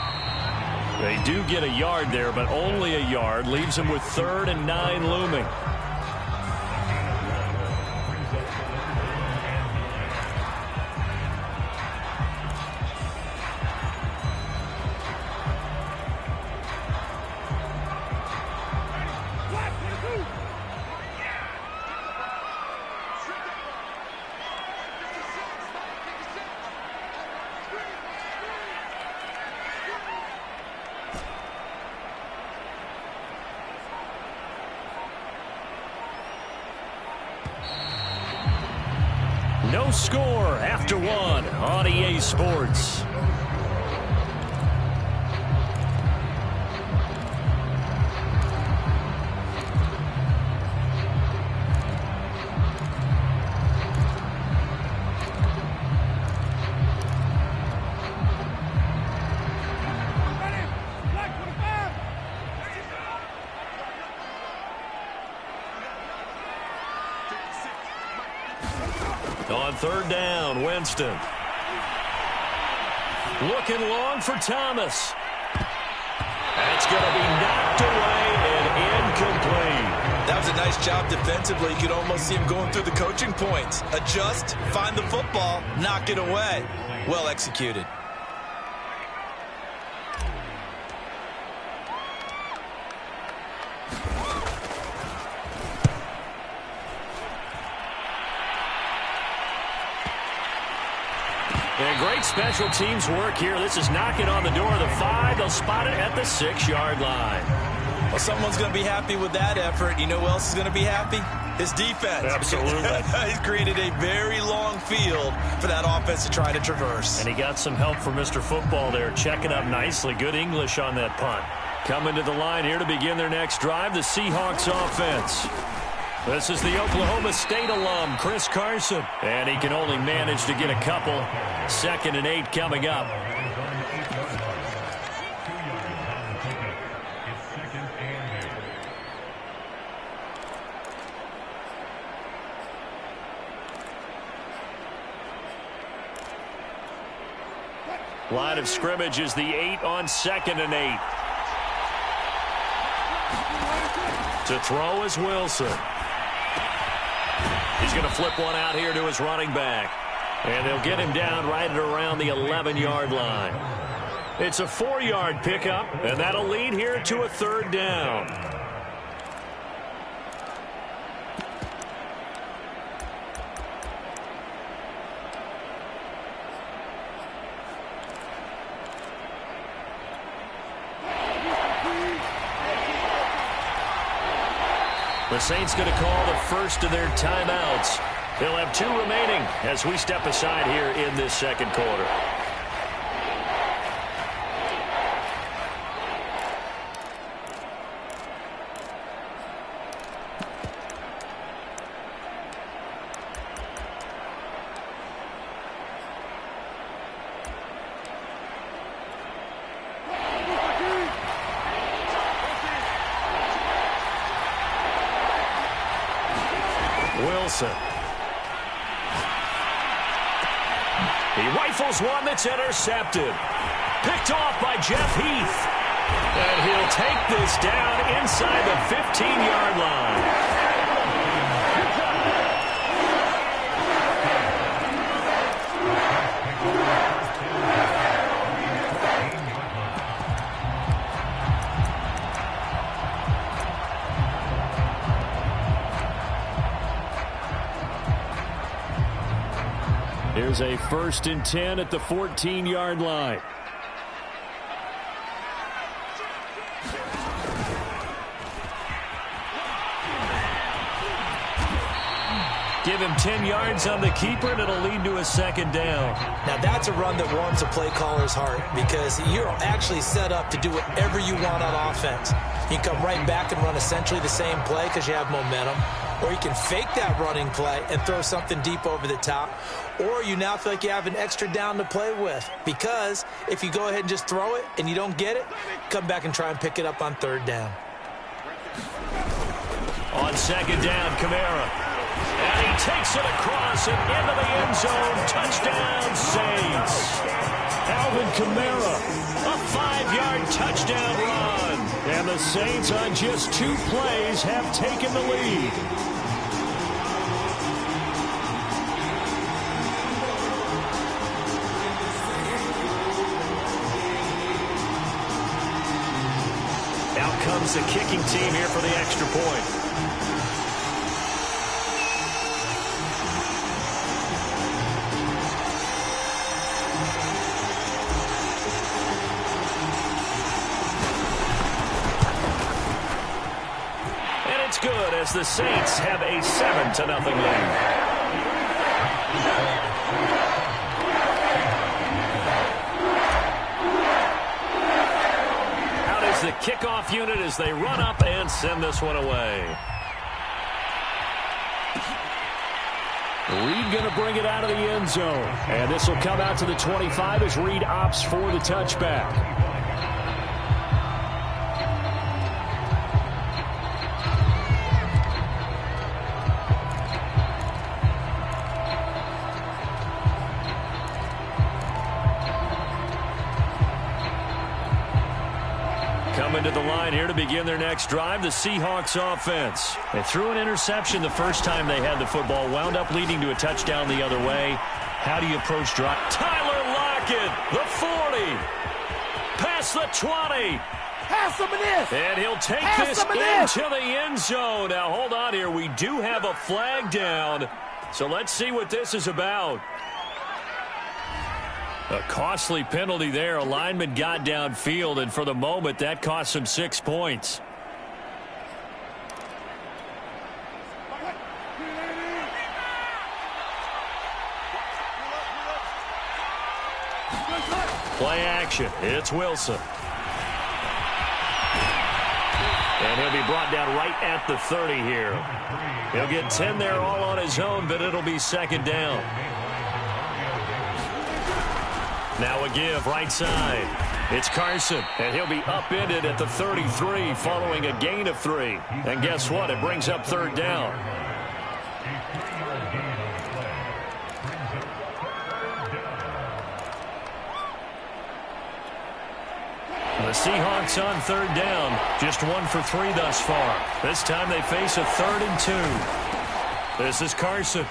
They do get a yard there, but only a yard. Leaves them with 3rd and 9 looming. No score after 1 on EA Sports. On 3rd down, Winston. Looking long for Thomas. That's going to be knocked away and incomplete. That was a nice job defensively. You could almost see him going through the coaching points. Adjust, find the football, knock it away. Well executed. And great special teams work here. This is knocking on the door of the 5. They'll spot it at the 6-yard line. Well, someone's going to be happy with that effort. You know who else is going to be happy? His defense. Absolutely. He's created a very long field for that offense to try to traverse. And he got some help from Mr. Football there, checking up nicely. Good English on that punt. Coming to the line here to begin their next drive, the Seahawks offense. This is the Oklahoma State alum, Chris Carson. And he can only manage to get a couple. 2nd and 8 coming up. Line of scrimmage is the 8 on 2nd and 8. To throw is Wilson. He's going to flip one out here to his running back. And they'll get him down right at around the 11-yard line. It's a 4-yard pickup, and that'll lead here to a 3rd down. The Saints going to call the first of their timeouts. They'll have 2 remaining as we step aside here in this 2nd quarter. Wilson. He rifles one that's intercepted. Picked off by Jeff Heath. And he'll take this down inside the 15-yard line. Here's a 1st and 10 at the 14-yard line. Give him 10 yards on the keeper, and it'll lead to a 2nd down. Now, that's a run that warms a play caller's heart because you're actually set up to do whatever you want on offense. You can come right back and run essentially the same play because you have momentum, or you can fake that running play and throw something deep over the top, or you now feel like you have an extra down to play with because if you go ahead and just throw it and you don't get it, come back and try and pick it up on 3rd down. On 2nd down, Kamara. And he takes it across and into the end zone. Touchdown, Saints. Alvin Kamara, a 5-yard touchdown run. And the Saints on just 2 plays have taken the lead. Out comes the kicking team here for the extra point. Good as the Saints have a 7-0 lead. Out is the kickoff unit as they run up and send this one away. Reed going to bring it out of the end zone. And this will come out to the 25 as Reed opts for the touchback. Coming to the line here to begin their next drive, the Seahawks offense. They threw an interception the first time they had the football, wound up leading to a touchdown the other way. How do you approach drive? Tyler Lockett, the 40, past the 20. Have some of this. And he'll take this into the end zone. Now, hold on here. We do have a flag down, so let's see what this is about. A costly penalty there. A lineman got downfield, and for the moment, that cost him 6 points. Play action. It's Wilson. And he'll be brought down right at the 30 here. He'll get 10 there all on his own, but it'll be 2nd down. Now a give right side. It's Carson, and he'll be upended at the 33 following a gain of 3. And guess what? It brings up 3rd down. The Seahawks on third down. Just 1 for 3 thus far. This time they face a 3rd and 2. This is Carson.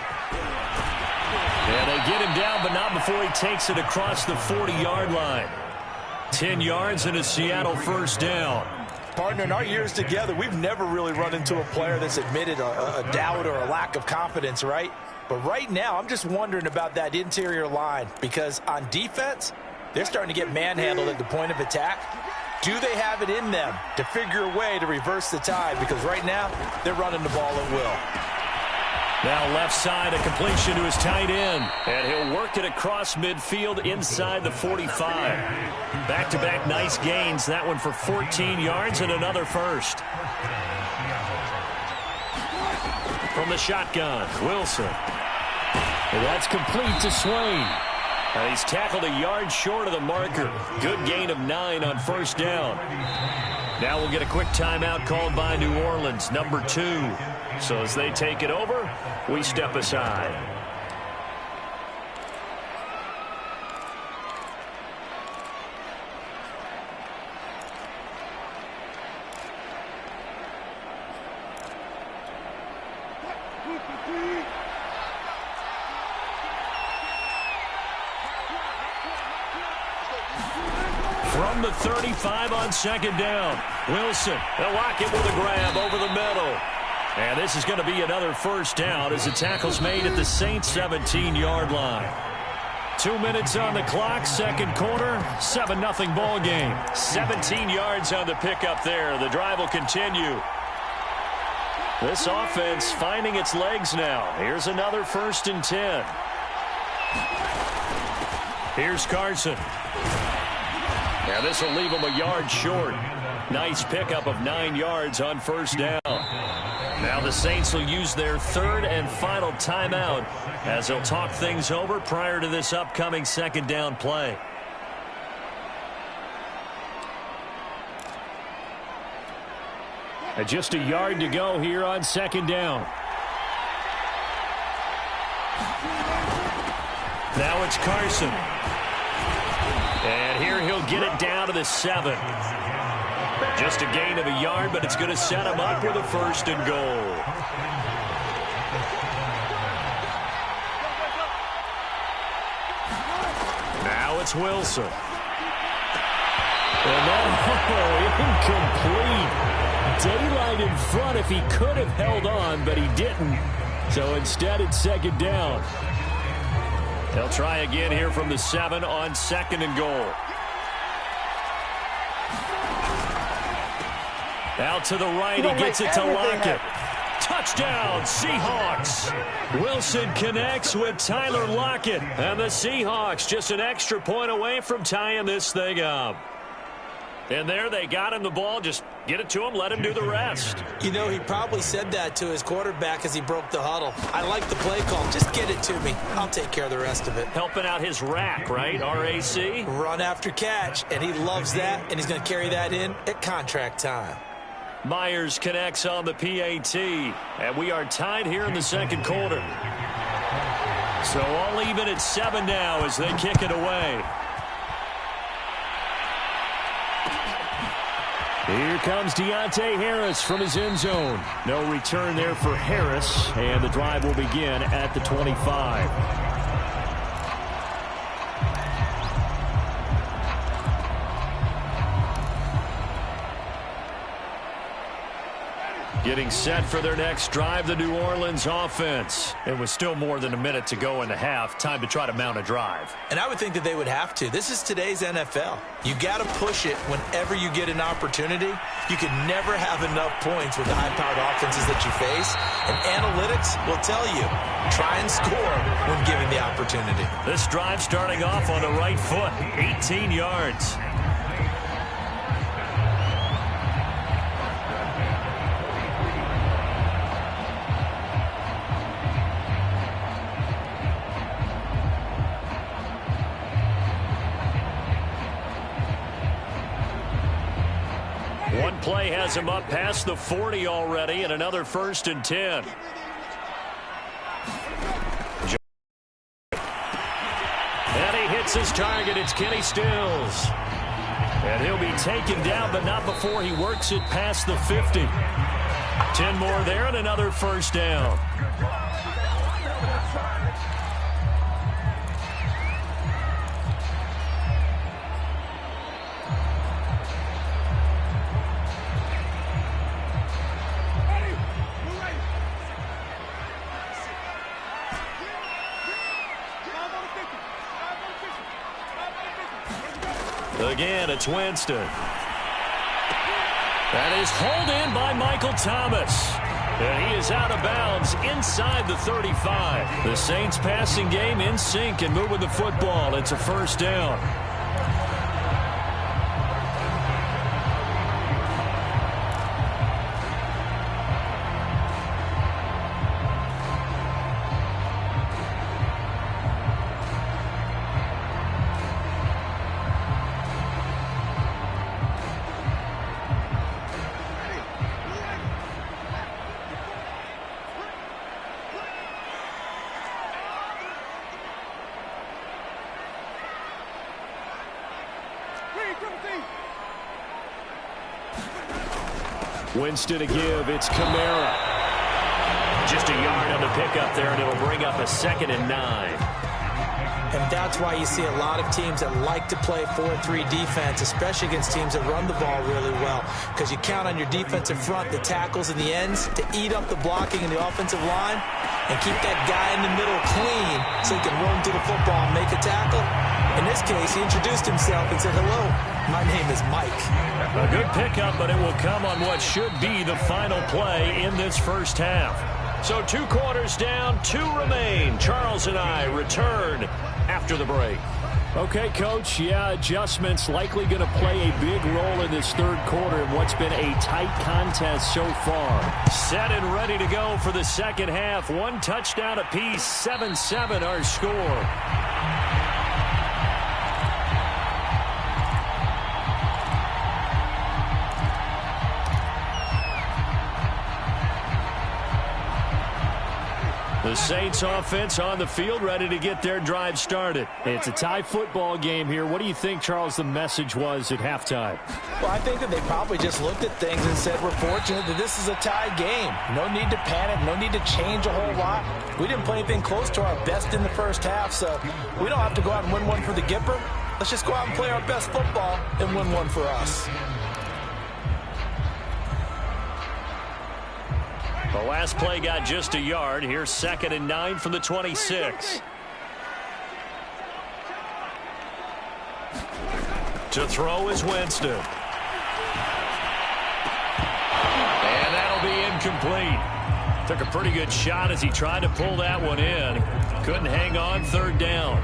And they get him down, but not before he takes it across the 40-yard line. 10 yards and a Seattle first down. Partner, in our years together, we've never really run into a player that's admitted a doubt or a lack of confidence, right? But right now, I'm just wondering about that interior line because on defense, they're starting to get manhandled at the point of attack. Do they have it in them to figure a way to reverse the tide? Because right now, they're running the ball at will. Now left side, a completion to his tight end. And he'll work it across midfield inside the 45. Back-to-back nice gains. That one for 14 yards and another first. From the shotgun, Wilson. And that's complete to Swain. And he's tackled a yard short of the marker. Good gain of 9 on first down. Now we'll get a quick timeout called by New Orleans, number 2. So as they take it over, we step aside. From the 35 on second down, Wilson. They'll lock it with a grab over the middle. And this is going to be another first down as the tackle's made at the Saints' 17-yard line. 2 minutes on the clock, second quarter, 7-0 ball game. 17 yards on the pickup there. The drive will continue. This offense finding its legs now. Here's another 1st and 10. Here's Carson. Now this will leave him a yard short. Nice pickup of 9 yards on first down. Now the Saints will use their 3rd and final timeout as they'll talk things over prior to this upcoming second down play. And just a yard to go here on second down. Now it's Carson. And here he'll get it down to the 7. Just a gain of a yard, but it's going to set him up with a 1st and goal. Now it's Wilson. And that, incomplete. Daylight in front if he could have held on, but he didn't. So instead it's second down. They'll try again here from the 7 on 2nd and goal. Out to the right, he gets it to Lockett. Touchdown, Seahawks. Wilson connects with Tyler Lockett. And the Seahawks just an extra point away from tying this thing up. And there they got him the ball. Just get it to him, let him do the rest. You know, he probably said that to his quarterback as he broke the huddle. I like the play call. Just get it to me. I'll take care of the rest of it. Helping out his rack, right? RAC? Run after catch, and he loves that, and he's going to carry that in at contract time. Myers connects on the PAT, and we are tied here in the second quarter. So all even at 7 now as they kick it away. Here comes Deontay Harris from his end zone. No return there for Harris, and the drive will begin at the 25. Getting set for their next drive, the New Orleans offense. It was still more than a minute to go in the half. Time to try to mount a drive. And I would think that they would have to. This is today's NFL. You got to push it whenever you get an opportunity. You can never have enough points with the high-powered offenses that you face. And analytics will tell you, try and score when given the opportunity. This drive starting off on the right foot, 18 yards. One play has him up past the 40 already, and another 1st and 10. And he hits his target. It's Kenny Stills. And he'll be taken down, but not before he works it past the 50. 10 more there and another first down. Again, it's Winston. That is hauled in by Michael Thomas. And he is out of bounds inside the 35. The Saints passing game in sync and moving the football. It's a first down. Winston to give. It's Kamara. Just a yard on the pickup there, and it'll bring up a 2nd and 9. And that's why you see a lot of teams that like to play 4-3 defense, especially against teams that run the ball really well, because you count on your defensive front, the tackles and the ends, to eat up the blocking in the offensive line and keep that guy in the middle clean so he can run to the football and make a tackle. In this case, he introduced himself and said, "Hello, my name is Mike." A good pickup, but it will come on what should be the final play in this first half. So 2 quarters down, 2 remain. Charles and I return after the break. Okay, Coach, yeah, adjustments likely going to play a big role in this third quarter in what's been a tight contest so far. Set and ready to go for the second half. 1 touchdown apiece, 7-7 our score. The Saints offense on the field, ready to get their drive started. It's a tie football game here. What do you think, Charles, the message was at halftime? Well, I think that they probably just looked at things and said, we're fortunate that this is a tie game. No need to panic, no need to change a whole lot. We didn't play anything close to our best in the first half, so we don't have to go out and win one for the Gipper. Let's just go out and play our best football and win one for us. The last play got just a yard. Here's 2nd and 9 from the 26. To throw is Winston. And that'll be incomplete. Took a pretty good shot as he tried to pull that one in. Couldn't hang on, 3rd down.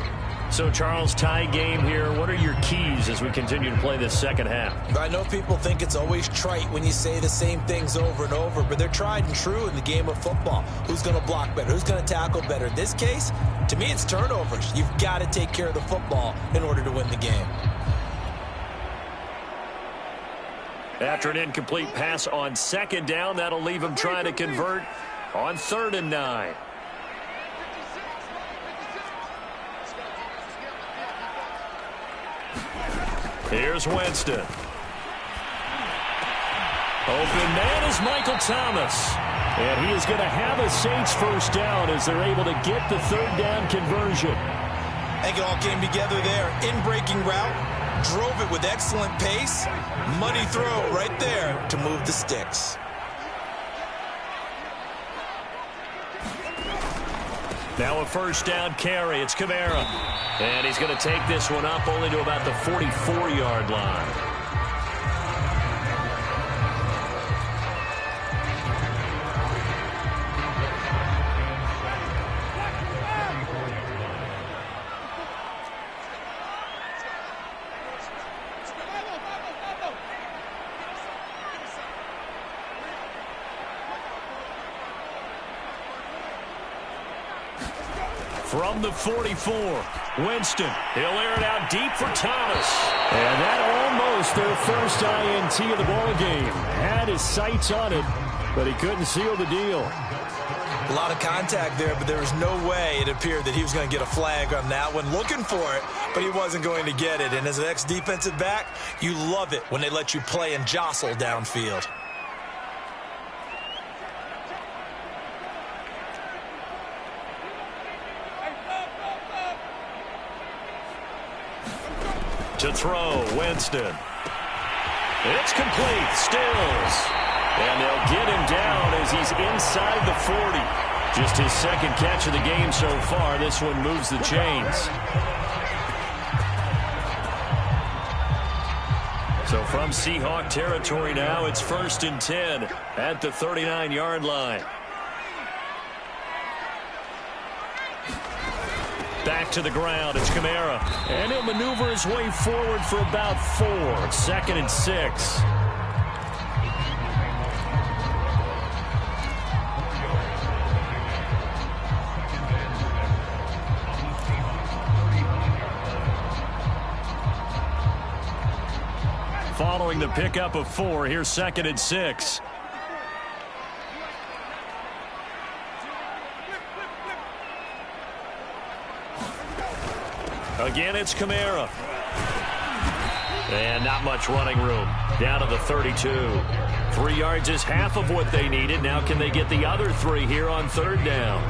So, Charles, tie game here. What are your keys as we continue to play this second half? I know people think it's always trite when you say the same things over and over, but they're tried and true in the game of football. Who's going to block better? Who's going to tackle better? In this case, to me, it's turnovers. You've got to take care of the football in order to win the game. After an incomplete pass on 2nd down, that'll leave him trying to convert on 3rd and 9. Here's Winston. Open man is Michael Thomas. And he is going to have a Saints first down as they're able to get the 3rd down conversion. I think it all came together there. In-breaking route, drove it with excellent pace. Money throw right there to move the sticks. Now a first down carry. It's Kamara. And he's going to take this one up only to about the 44-yard line. From the 44, Winston. He'll air it out deep for Thomas. And that almost their first INT of the ball game. Had his sights on it, but he couldn't seal the deal. A lot of contact there, but there was no way it appeared that he was going to get a flag on that one. Looking for it, but he wasn't going to get it. And as an ex-defensive back, you love it when they let you play and jostle downfield. To throw, Winston. It's complete, Stills. And they'll get him down as he's inside the 40. Just his second catch of the game so far. This one moves the chains. So from Seahawk territory now, it's 1st and 10 at the 39-yard line. Back to the ground. It's Kamara. And he'll maneuver his way forward for about 4. 2nd and 6. Following the pickup of 4, here's 2nd and 6. Again, it's Kamara. And not much running room. Down to the 32. 3 yards is half of what they needed. Now can they get the other 3 here on 3rd down?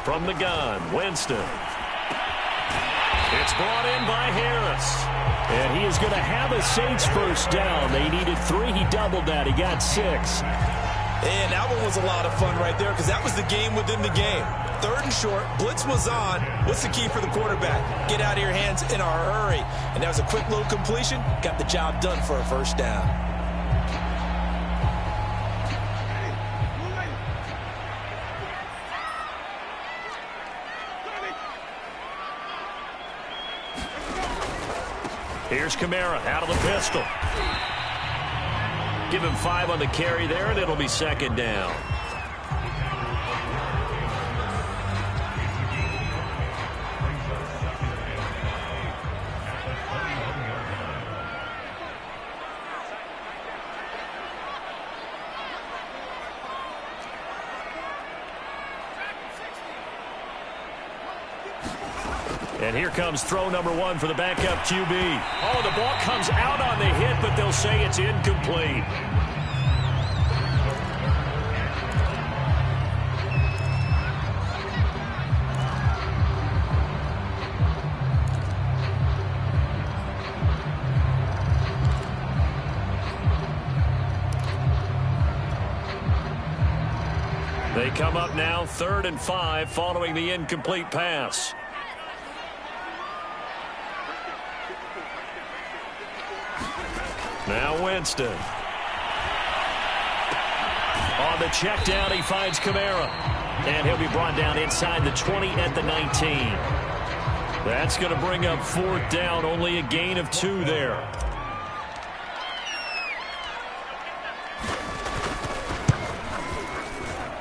From the gun, Winston. It's brought in by Harris. And he is going to have a Saints first down. They needed 3. He doubled that. He got 6. And that one was a lot of fun right there because that was the game within the game. 3rd and short. Blitz was on. What's the key for the quarterback? Get out of your hands in a hurry. And that was a quick little completion. Got the job done for a first down. Here's Kamara out of the pistol. Give him 5 on the carry there, and it'll be 2nd down. And here comes throw number 1 for the backup QB. Oh, the ball comes out on the hit, but they'll say it's incomplete. They come up now 3rd and 5 following the incomplete pass. Now Winston. On the check down, he finds Kamara. And he'll be brought down inside the 20 at the 19. That's going to bring up 4th down, only a gain of 2 there.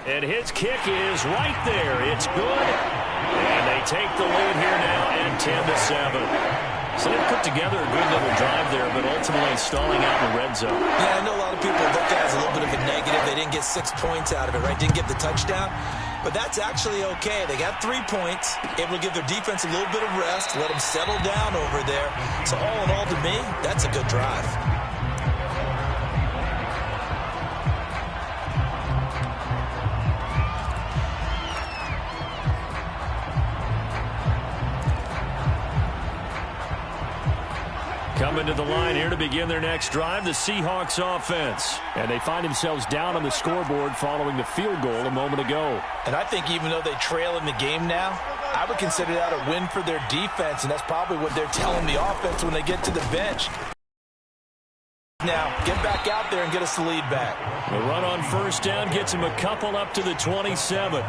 And his kick is right there. It's good. And they take the lead here now at 10-7. So they put together a good little drive there, but ultimately stalling out in the red zone. Yeah, I know a lot of people look at it as a little bit of a negative. They didn't get 6 points out of it, right? Didn't get the touchdown. But that's actually okay. They got 3 points, able to give their defense a little bit of rest, let them settle down over there. So all in all, to me, that's a good drive. Coming to the line here to begin their next drive, the Seahawks offense. And they find themselves down on the scoreboard following the field goal a moment ago. And I think even though they trail in the game now, I would consider that a win for their defense, and that's probably what they're telling the offense when they get to the bench. Now, get back out there and get us the lead back. The run on 1st down gets him a couple up to the 27.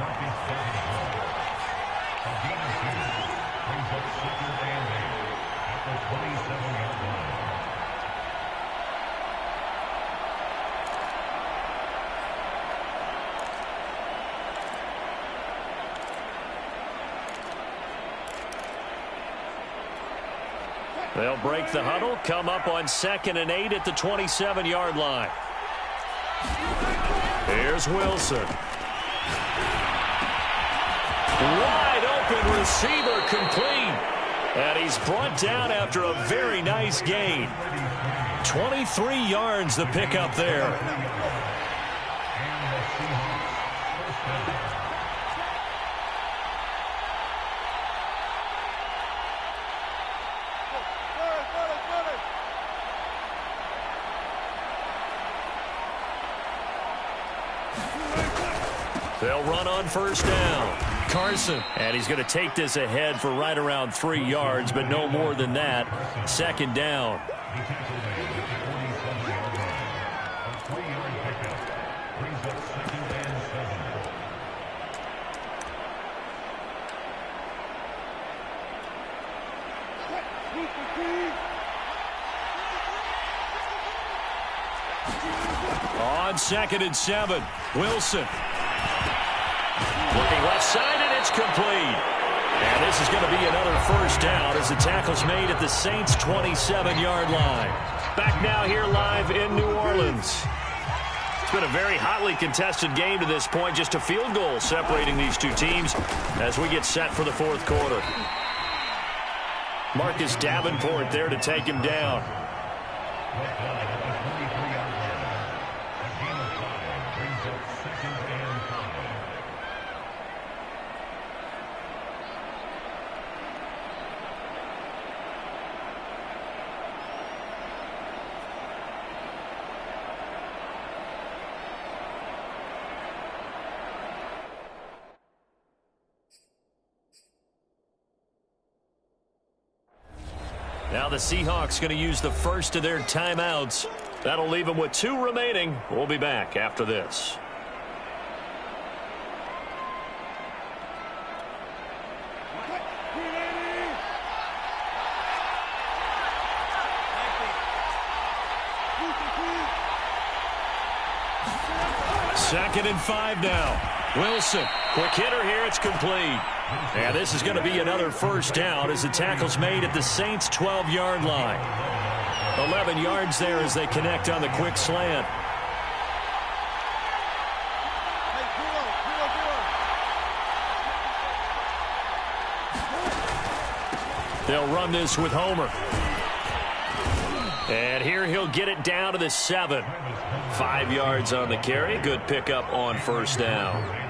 They'll break the huddle, come up on 2nd and 8 at the 27-yard line. Here's Wilson. Wide open receiver complete. And he's brought down after a very nice gain. 23 yards the pickup there. They'll run on 1st down. Carson. And he's going to take this ahead for right around 3 yards, but no more than that. 2nd down. On 2nd and 7, Wilson. Looking left side, and it's complete. And this is going to be another 1st down as the tackle's made at the Saints' 27-yard line. Back now here live in New Orleans. It's been a very hotly contested game to this point. Just a field goal separating these two teams as we get set for the 4th quarter. Marcus Davenport there to take him down. Now the Seahawks going to use the first of their timeouts. That'll leave them with 2 remaining. We'll be back after this. Second and 5 now. Wilson, quick hitter here, it's complete. And this is going to be another 1st down as the tackle's made at the Saints' 12-yard line. 11 yards there as they connect on the quick slant. They'll run this with Homer. And here he'll get it down to the 7. 5 yards on the carry. Good pickup on 1st down.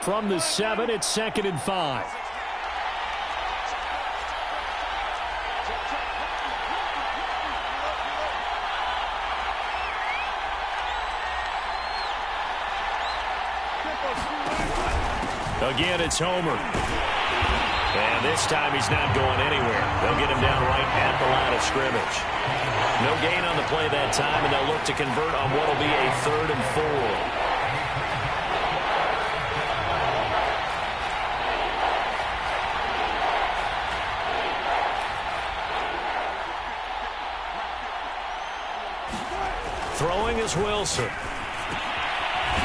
From the 7, it's 2nd and 5. Again, it's Homer. And this time he's not going anywhere. They'll get him down right at the line of scrimmage. No gain on the play that time, and they'll look to convert on what will be a 3rd and 4. Throwing is Wilson.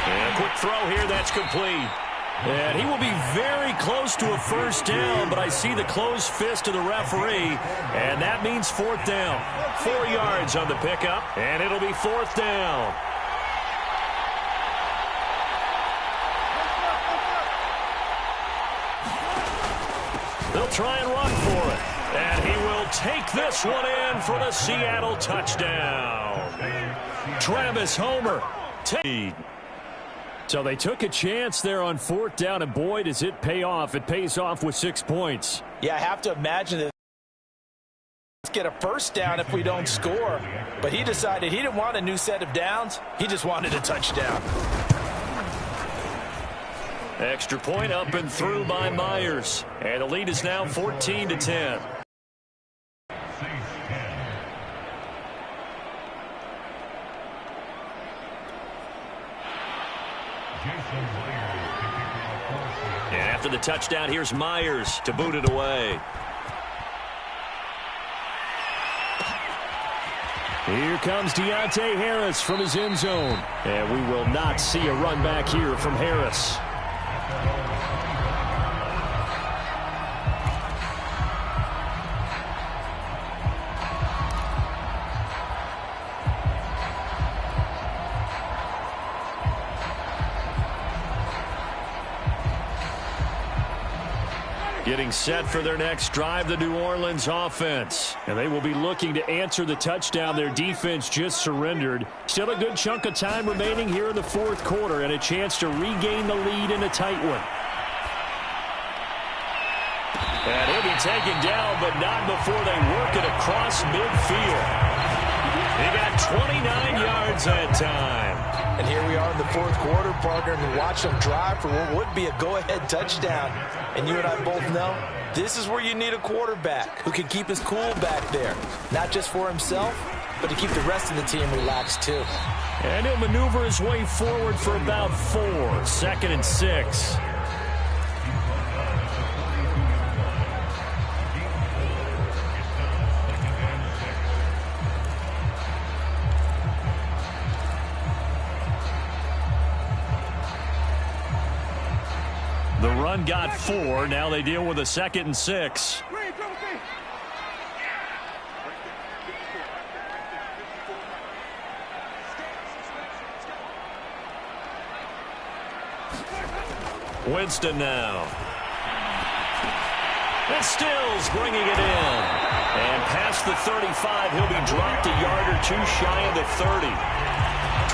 And a quick throw here, that's complete. And he will be very close to a 1st down, but I see the closed fist of the referee, and that means 4th down. 4 yards on the pickup, and it'll be 4th down. They'll try and run for it. And he will take this one in for the Seattle touchdown. Travis Homer. So they took a chance there on 4th down, and boy, does it pay off. It pays off with 6 points. Yeah, I have to imagine that. Let's get a 1st down if we don't score. But he decided he didn't want a new set of downs. He just wanted a touchdown. Extra point up and through by Myers. And the lead is now 14-10. And after the touchdown, here's Myers to boot it away. Here comes Deontay Harris from his end zone. And we will not see a run back here from Harris. Getting set for their next drive, the New Orleans offense. And they will be looking to answer the touchdown their defense just surrendered. Still a good chunk of time remaining here in the fourth quarter and a chance to regain the lead in a tight one. And he'll be taken down, but not before they work it across midfield. He got 29 yards that time. And here we are in the fourth quarter, partner, and watch them drive for what would be a go-ahead touchdown. And you and I both know this is where you need a quarterback who can keep his cool back there. Not just for himself, but to keep the rest of the team relaxed too. And he'll maneuver his way forward for about 4. 2nd and 6. The run got 4. Now they deal with a 2nd and 6. Winston now. And Stills bringing it in. And past the 35, he'll be dropped a yard or 2 shy of the 30.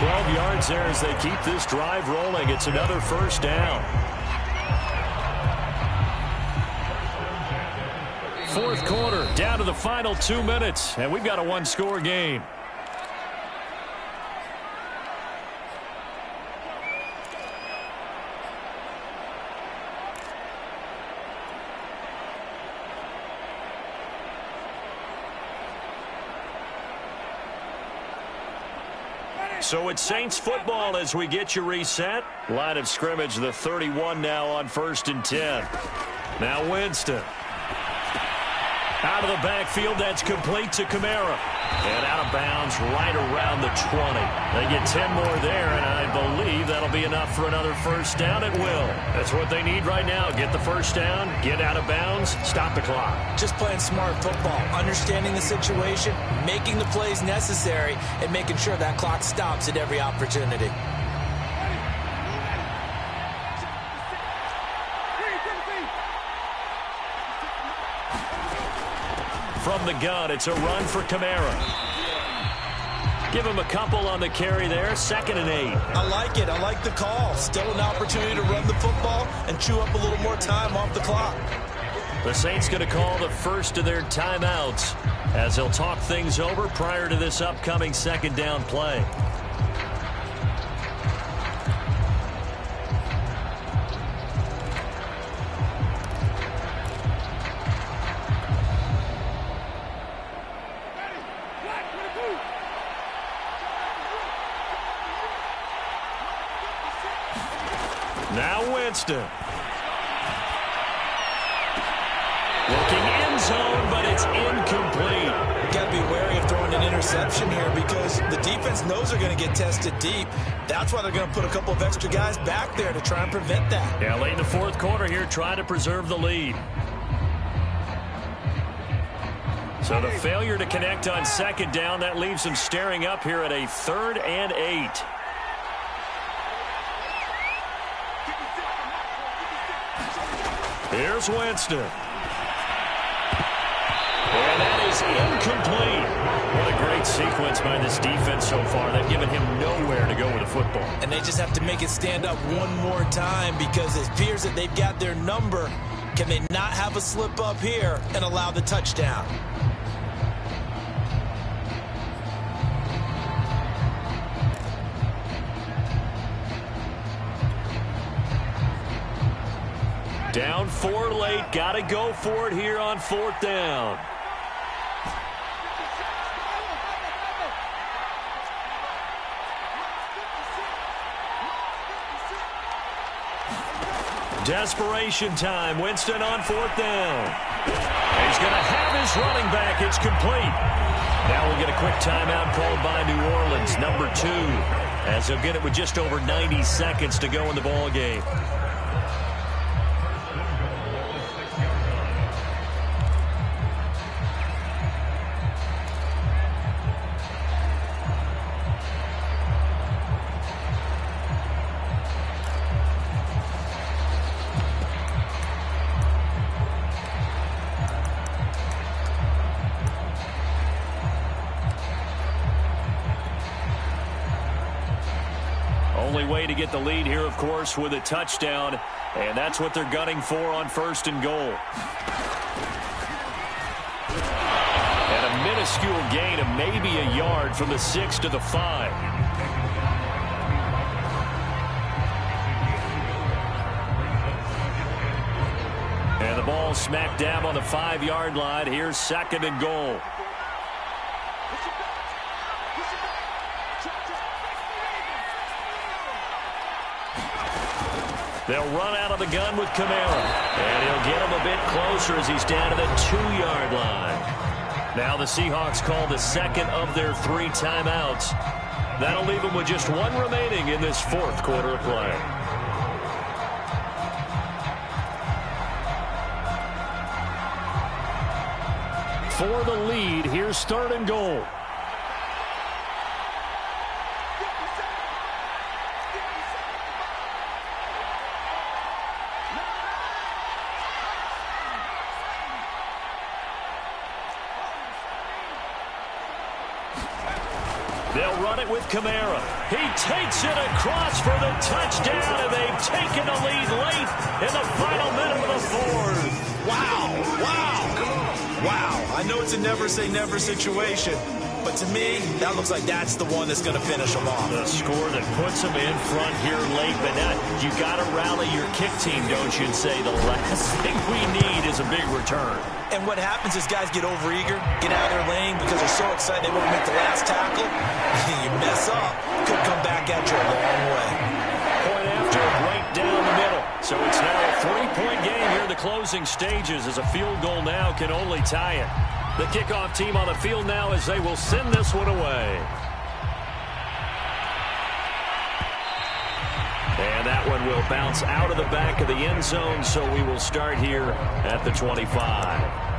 12 yards there as they keep this drive rolling. It's another first down. Fourth quarter, down to the final 2 minutes, and we've got a one-score game. So it's Saints football as we get you reset. Line of scrimmage, the 31 now on 1st and 10. Now Winston. Out of the backfield, that's complete to Kamara. And out of bounds right around the 20. They get 10 more there, and I believe that'll be enough for another first down. It will. That's what they need right now. Get the first down, get out of bounds, stop the clock. Just playing smart football, understanding the situation, making the plays necessary, and making sure that clock stops at every opportunity. From the gun, it's a run for Kamara. Give him a couple on the carry there. 2nd and 8. I like it. I like the call. Still an opportunity to run the football and chew up a little more time off the clock. The Saints going to call the first of their timeouts as they'll talk things over prior to this upcoming 2nd down play. Now Winston. Looking end zone, but it's incomplete. You got to be wary of throwing an interception here because the defense knows they're going to get tested deep. That's why they're going to put a couple of extra guys back there to try and prevent that. Yeah, late in the fourth quarter here, trying to preserve the lead. So the failure to connect on 2nd down, that leaves them staring up here at a 3rd and 8. Here's Winston. And that is incomplete. What a great sequence by this defense so far. They've given him nowhere to go with the football. And they just have to make it stand up one more time because it appears that they've got their number. Can they not have a slip up here and allow the touchdown? Down 4 late. Got to go for it here on 4th down. Desperation time. Winston on 4th down. He's going to have his running back. It's complete. Now we'll get a quick timeout called by New Orleans, number 2, as they'll get it with just over 90 seconds to go in the ball game. Only way to get the lead here, of course, with a touchdown, and that's what they're gunning for on 1st and goal. And a minuscule gain of maybe a yard from the 6 to the 5. And the ball smack dab on the 5-yard line. Here's 2nd and goal. They'll run out of the gun with Kamara. And he'll get him a bit closer as he's down to the 2-yard line. Now the Seahawks call the 2nd of their 3 timeouts. That'll leave them with just 1 remaining in this 4th quarter of play. For the lead, here's 3rd and goal. They'll run it with Kamara. He takes it across for the touchdown, and they've taken the lead late in the final minute of the 4th. Wow, wow, wow. I know it's a never-say-never situation, but to me, that looks like that's the one that's going to finish them off. The score that puts them in front here late, but now you got to rally your kick team, don't you, and say the last thing we need is a big return. And what happens is guys get overeager, get out of their lane because they're so excited they want to make the last tackle. You mess up, could come back at you a long way. Point after, right down the middle. So it's now a 3-point game here in the closing stages as a field goal now can only tie it. The kickoff team on the field now as they will send this one away. And that one will bounce out of the back of the end zone, so we will start here at the 25.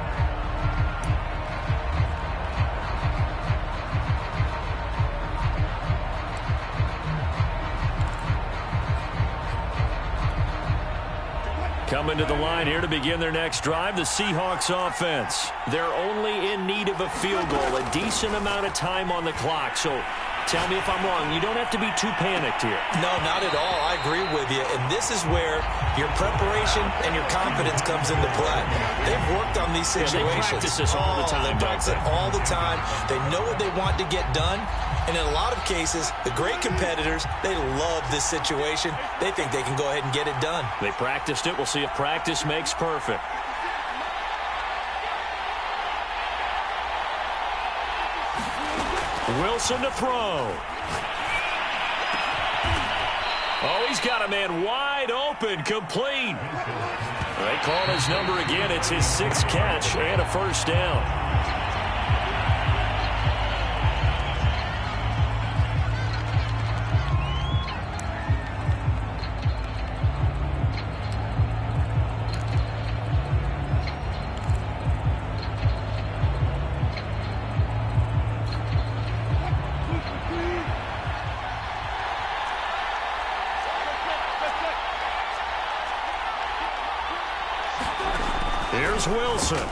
Coming to the line here to begin their next drive, the Seahawks offense. They're only in need of a field goal, a decent amount of time on the clock. So tell me if I'm wrong. You don't have to be too panicked here. No, not at all. I agree with you. And this is where your preparation and your confidence comes into play. They've worked on these situations. They practice this all the time. They practice it all the time. They know what they want to get done. And in a lot of cases, the great competitors, they love this situation. They think they can go ahead and get it done. They practiced it. We'll see if practice makes perfect. Wilson to throw. Oh, he's got a man wide open, complete. They call his number again. It's his 6th catch and a 1st down. Here's Wilson.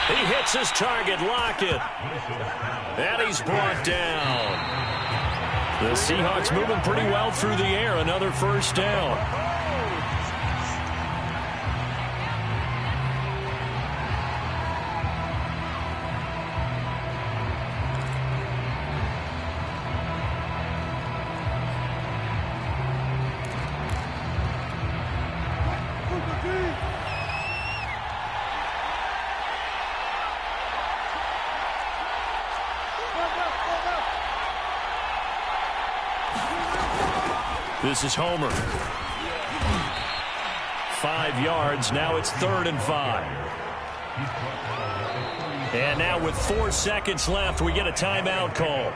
He hits his target, Lockett. And he's brought down. The Seahawks moving pretty well through the air. Another 1st down. This is Homer. 5 yards. Now it's 3rd and 5. And now with 4 seconds left, we get a timeout call.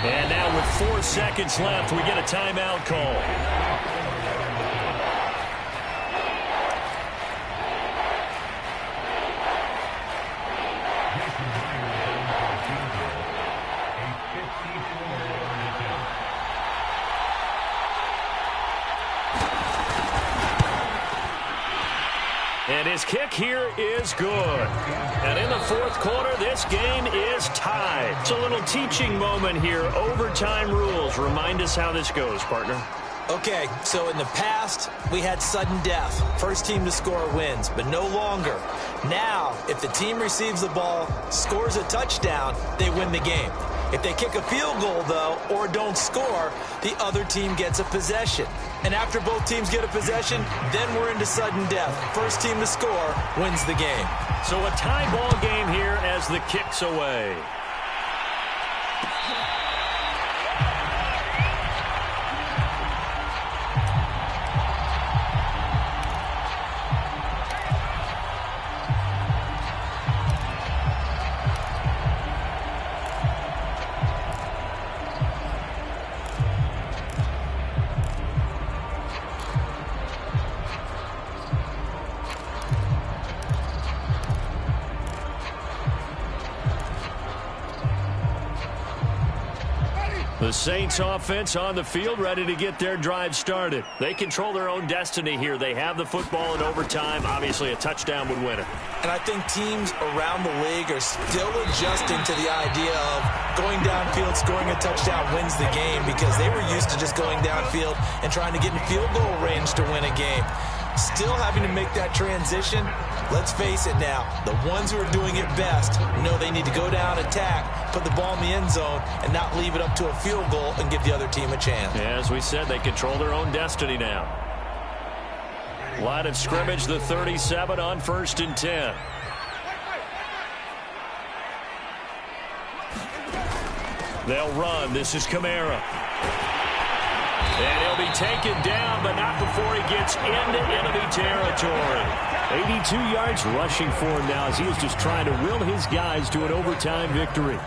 And now with 4 seconds left, we get a timeout call. And his kick here is good. And in the fourth quarter, this game is tied. It's a little teaching moment here. Overtime rules. Remind us how this goes, partner. Okay, so in the past, we had sudden death. First team to score wins, but no longer. Now, if the team receives the ball, scores a touchdown, they win the game. If they kick a field goal, though, or don't score, the other team gets a possession. And after both teams get a possession, then we're into sudden death. First team to score wins the game. So a tie ball game here as the kick's away. The Saints offense on the field, ready to get their drive started. They control their own destiny here. They have the football in overtime. Obviously, a touchdown would win it. And I think teams around the league are still adjusting to the idea of going downfield, scoring a touchdown wins the game, because they were used to just going downfield and trying to get in field goal range to win a game. Still having to make that transition. Let's face it now, the ones who are doing it best know they need to go down, attack, put the ball in the end zone, and not leave it up to a field goal and give the other team a chance. Yeah, as we said, they control their own destiny now. Line of scrimmage, the 37 on 1st and 10. They'll run. This is Kamara. And he'll be taken down, but not before he gets into enemy territory. 82 yards rushing for him now as he is just trying to will his guys to an overtime victory.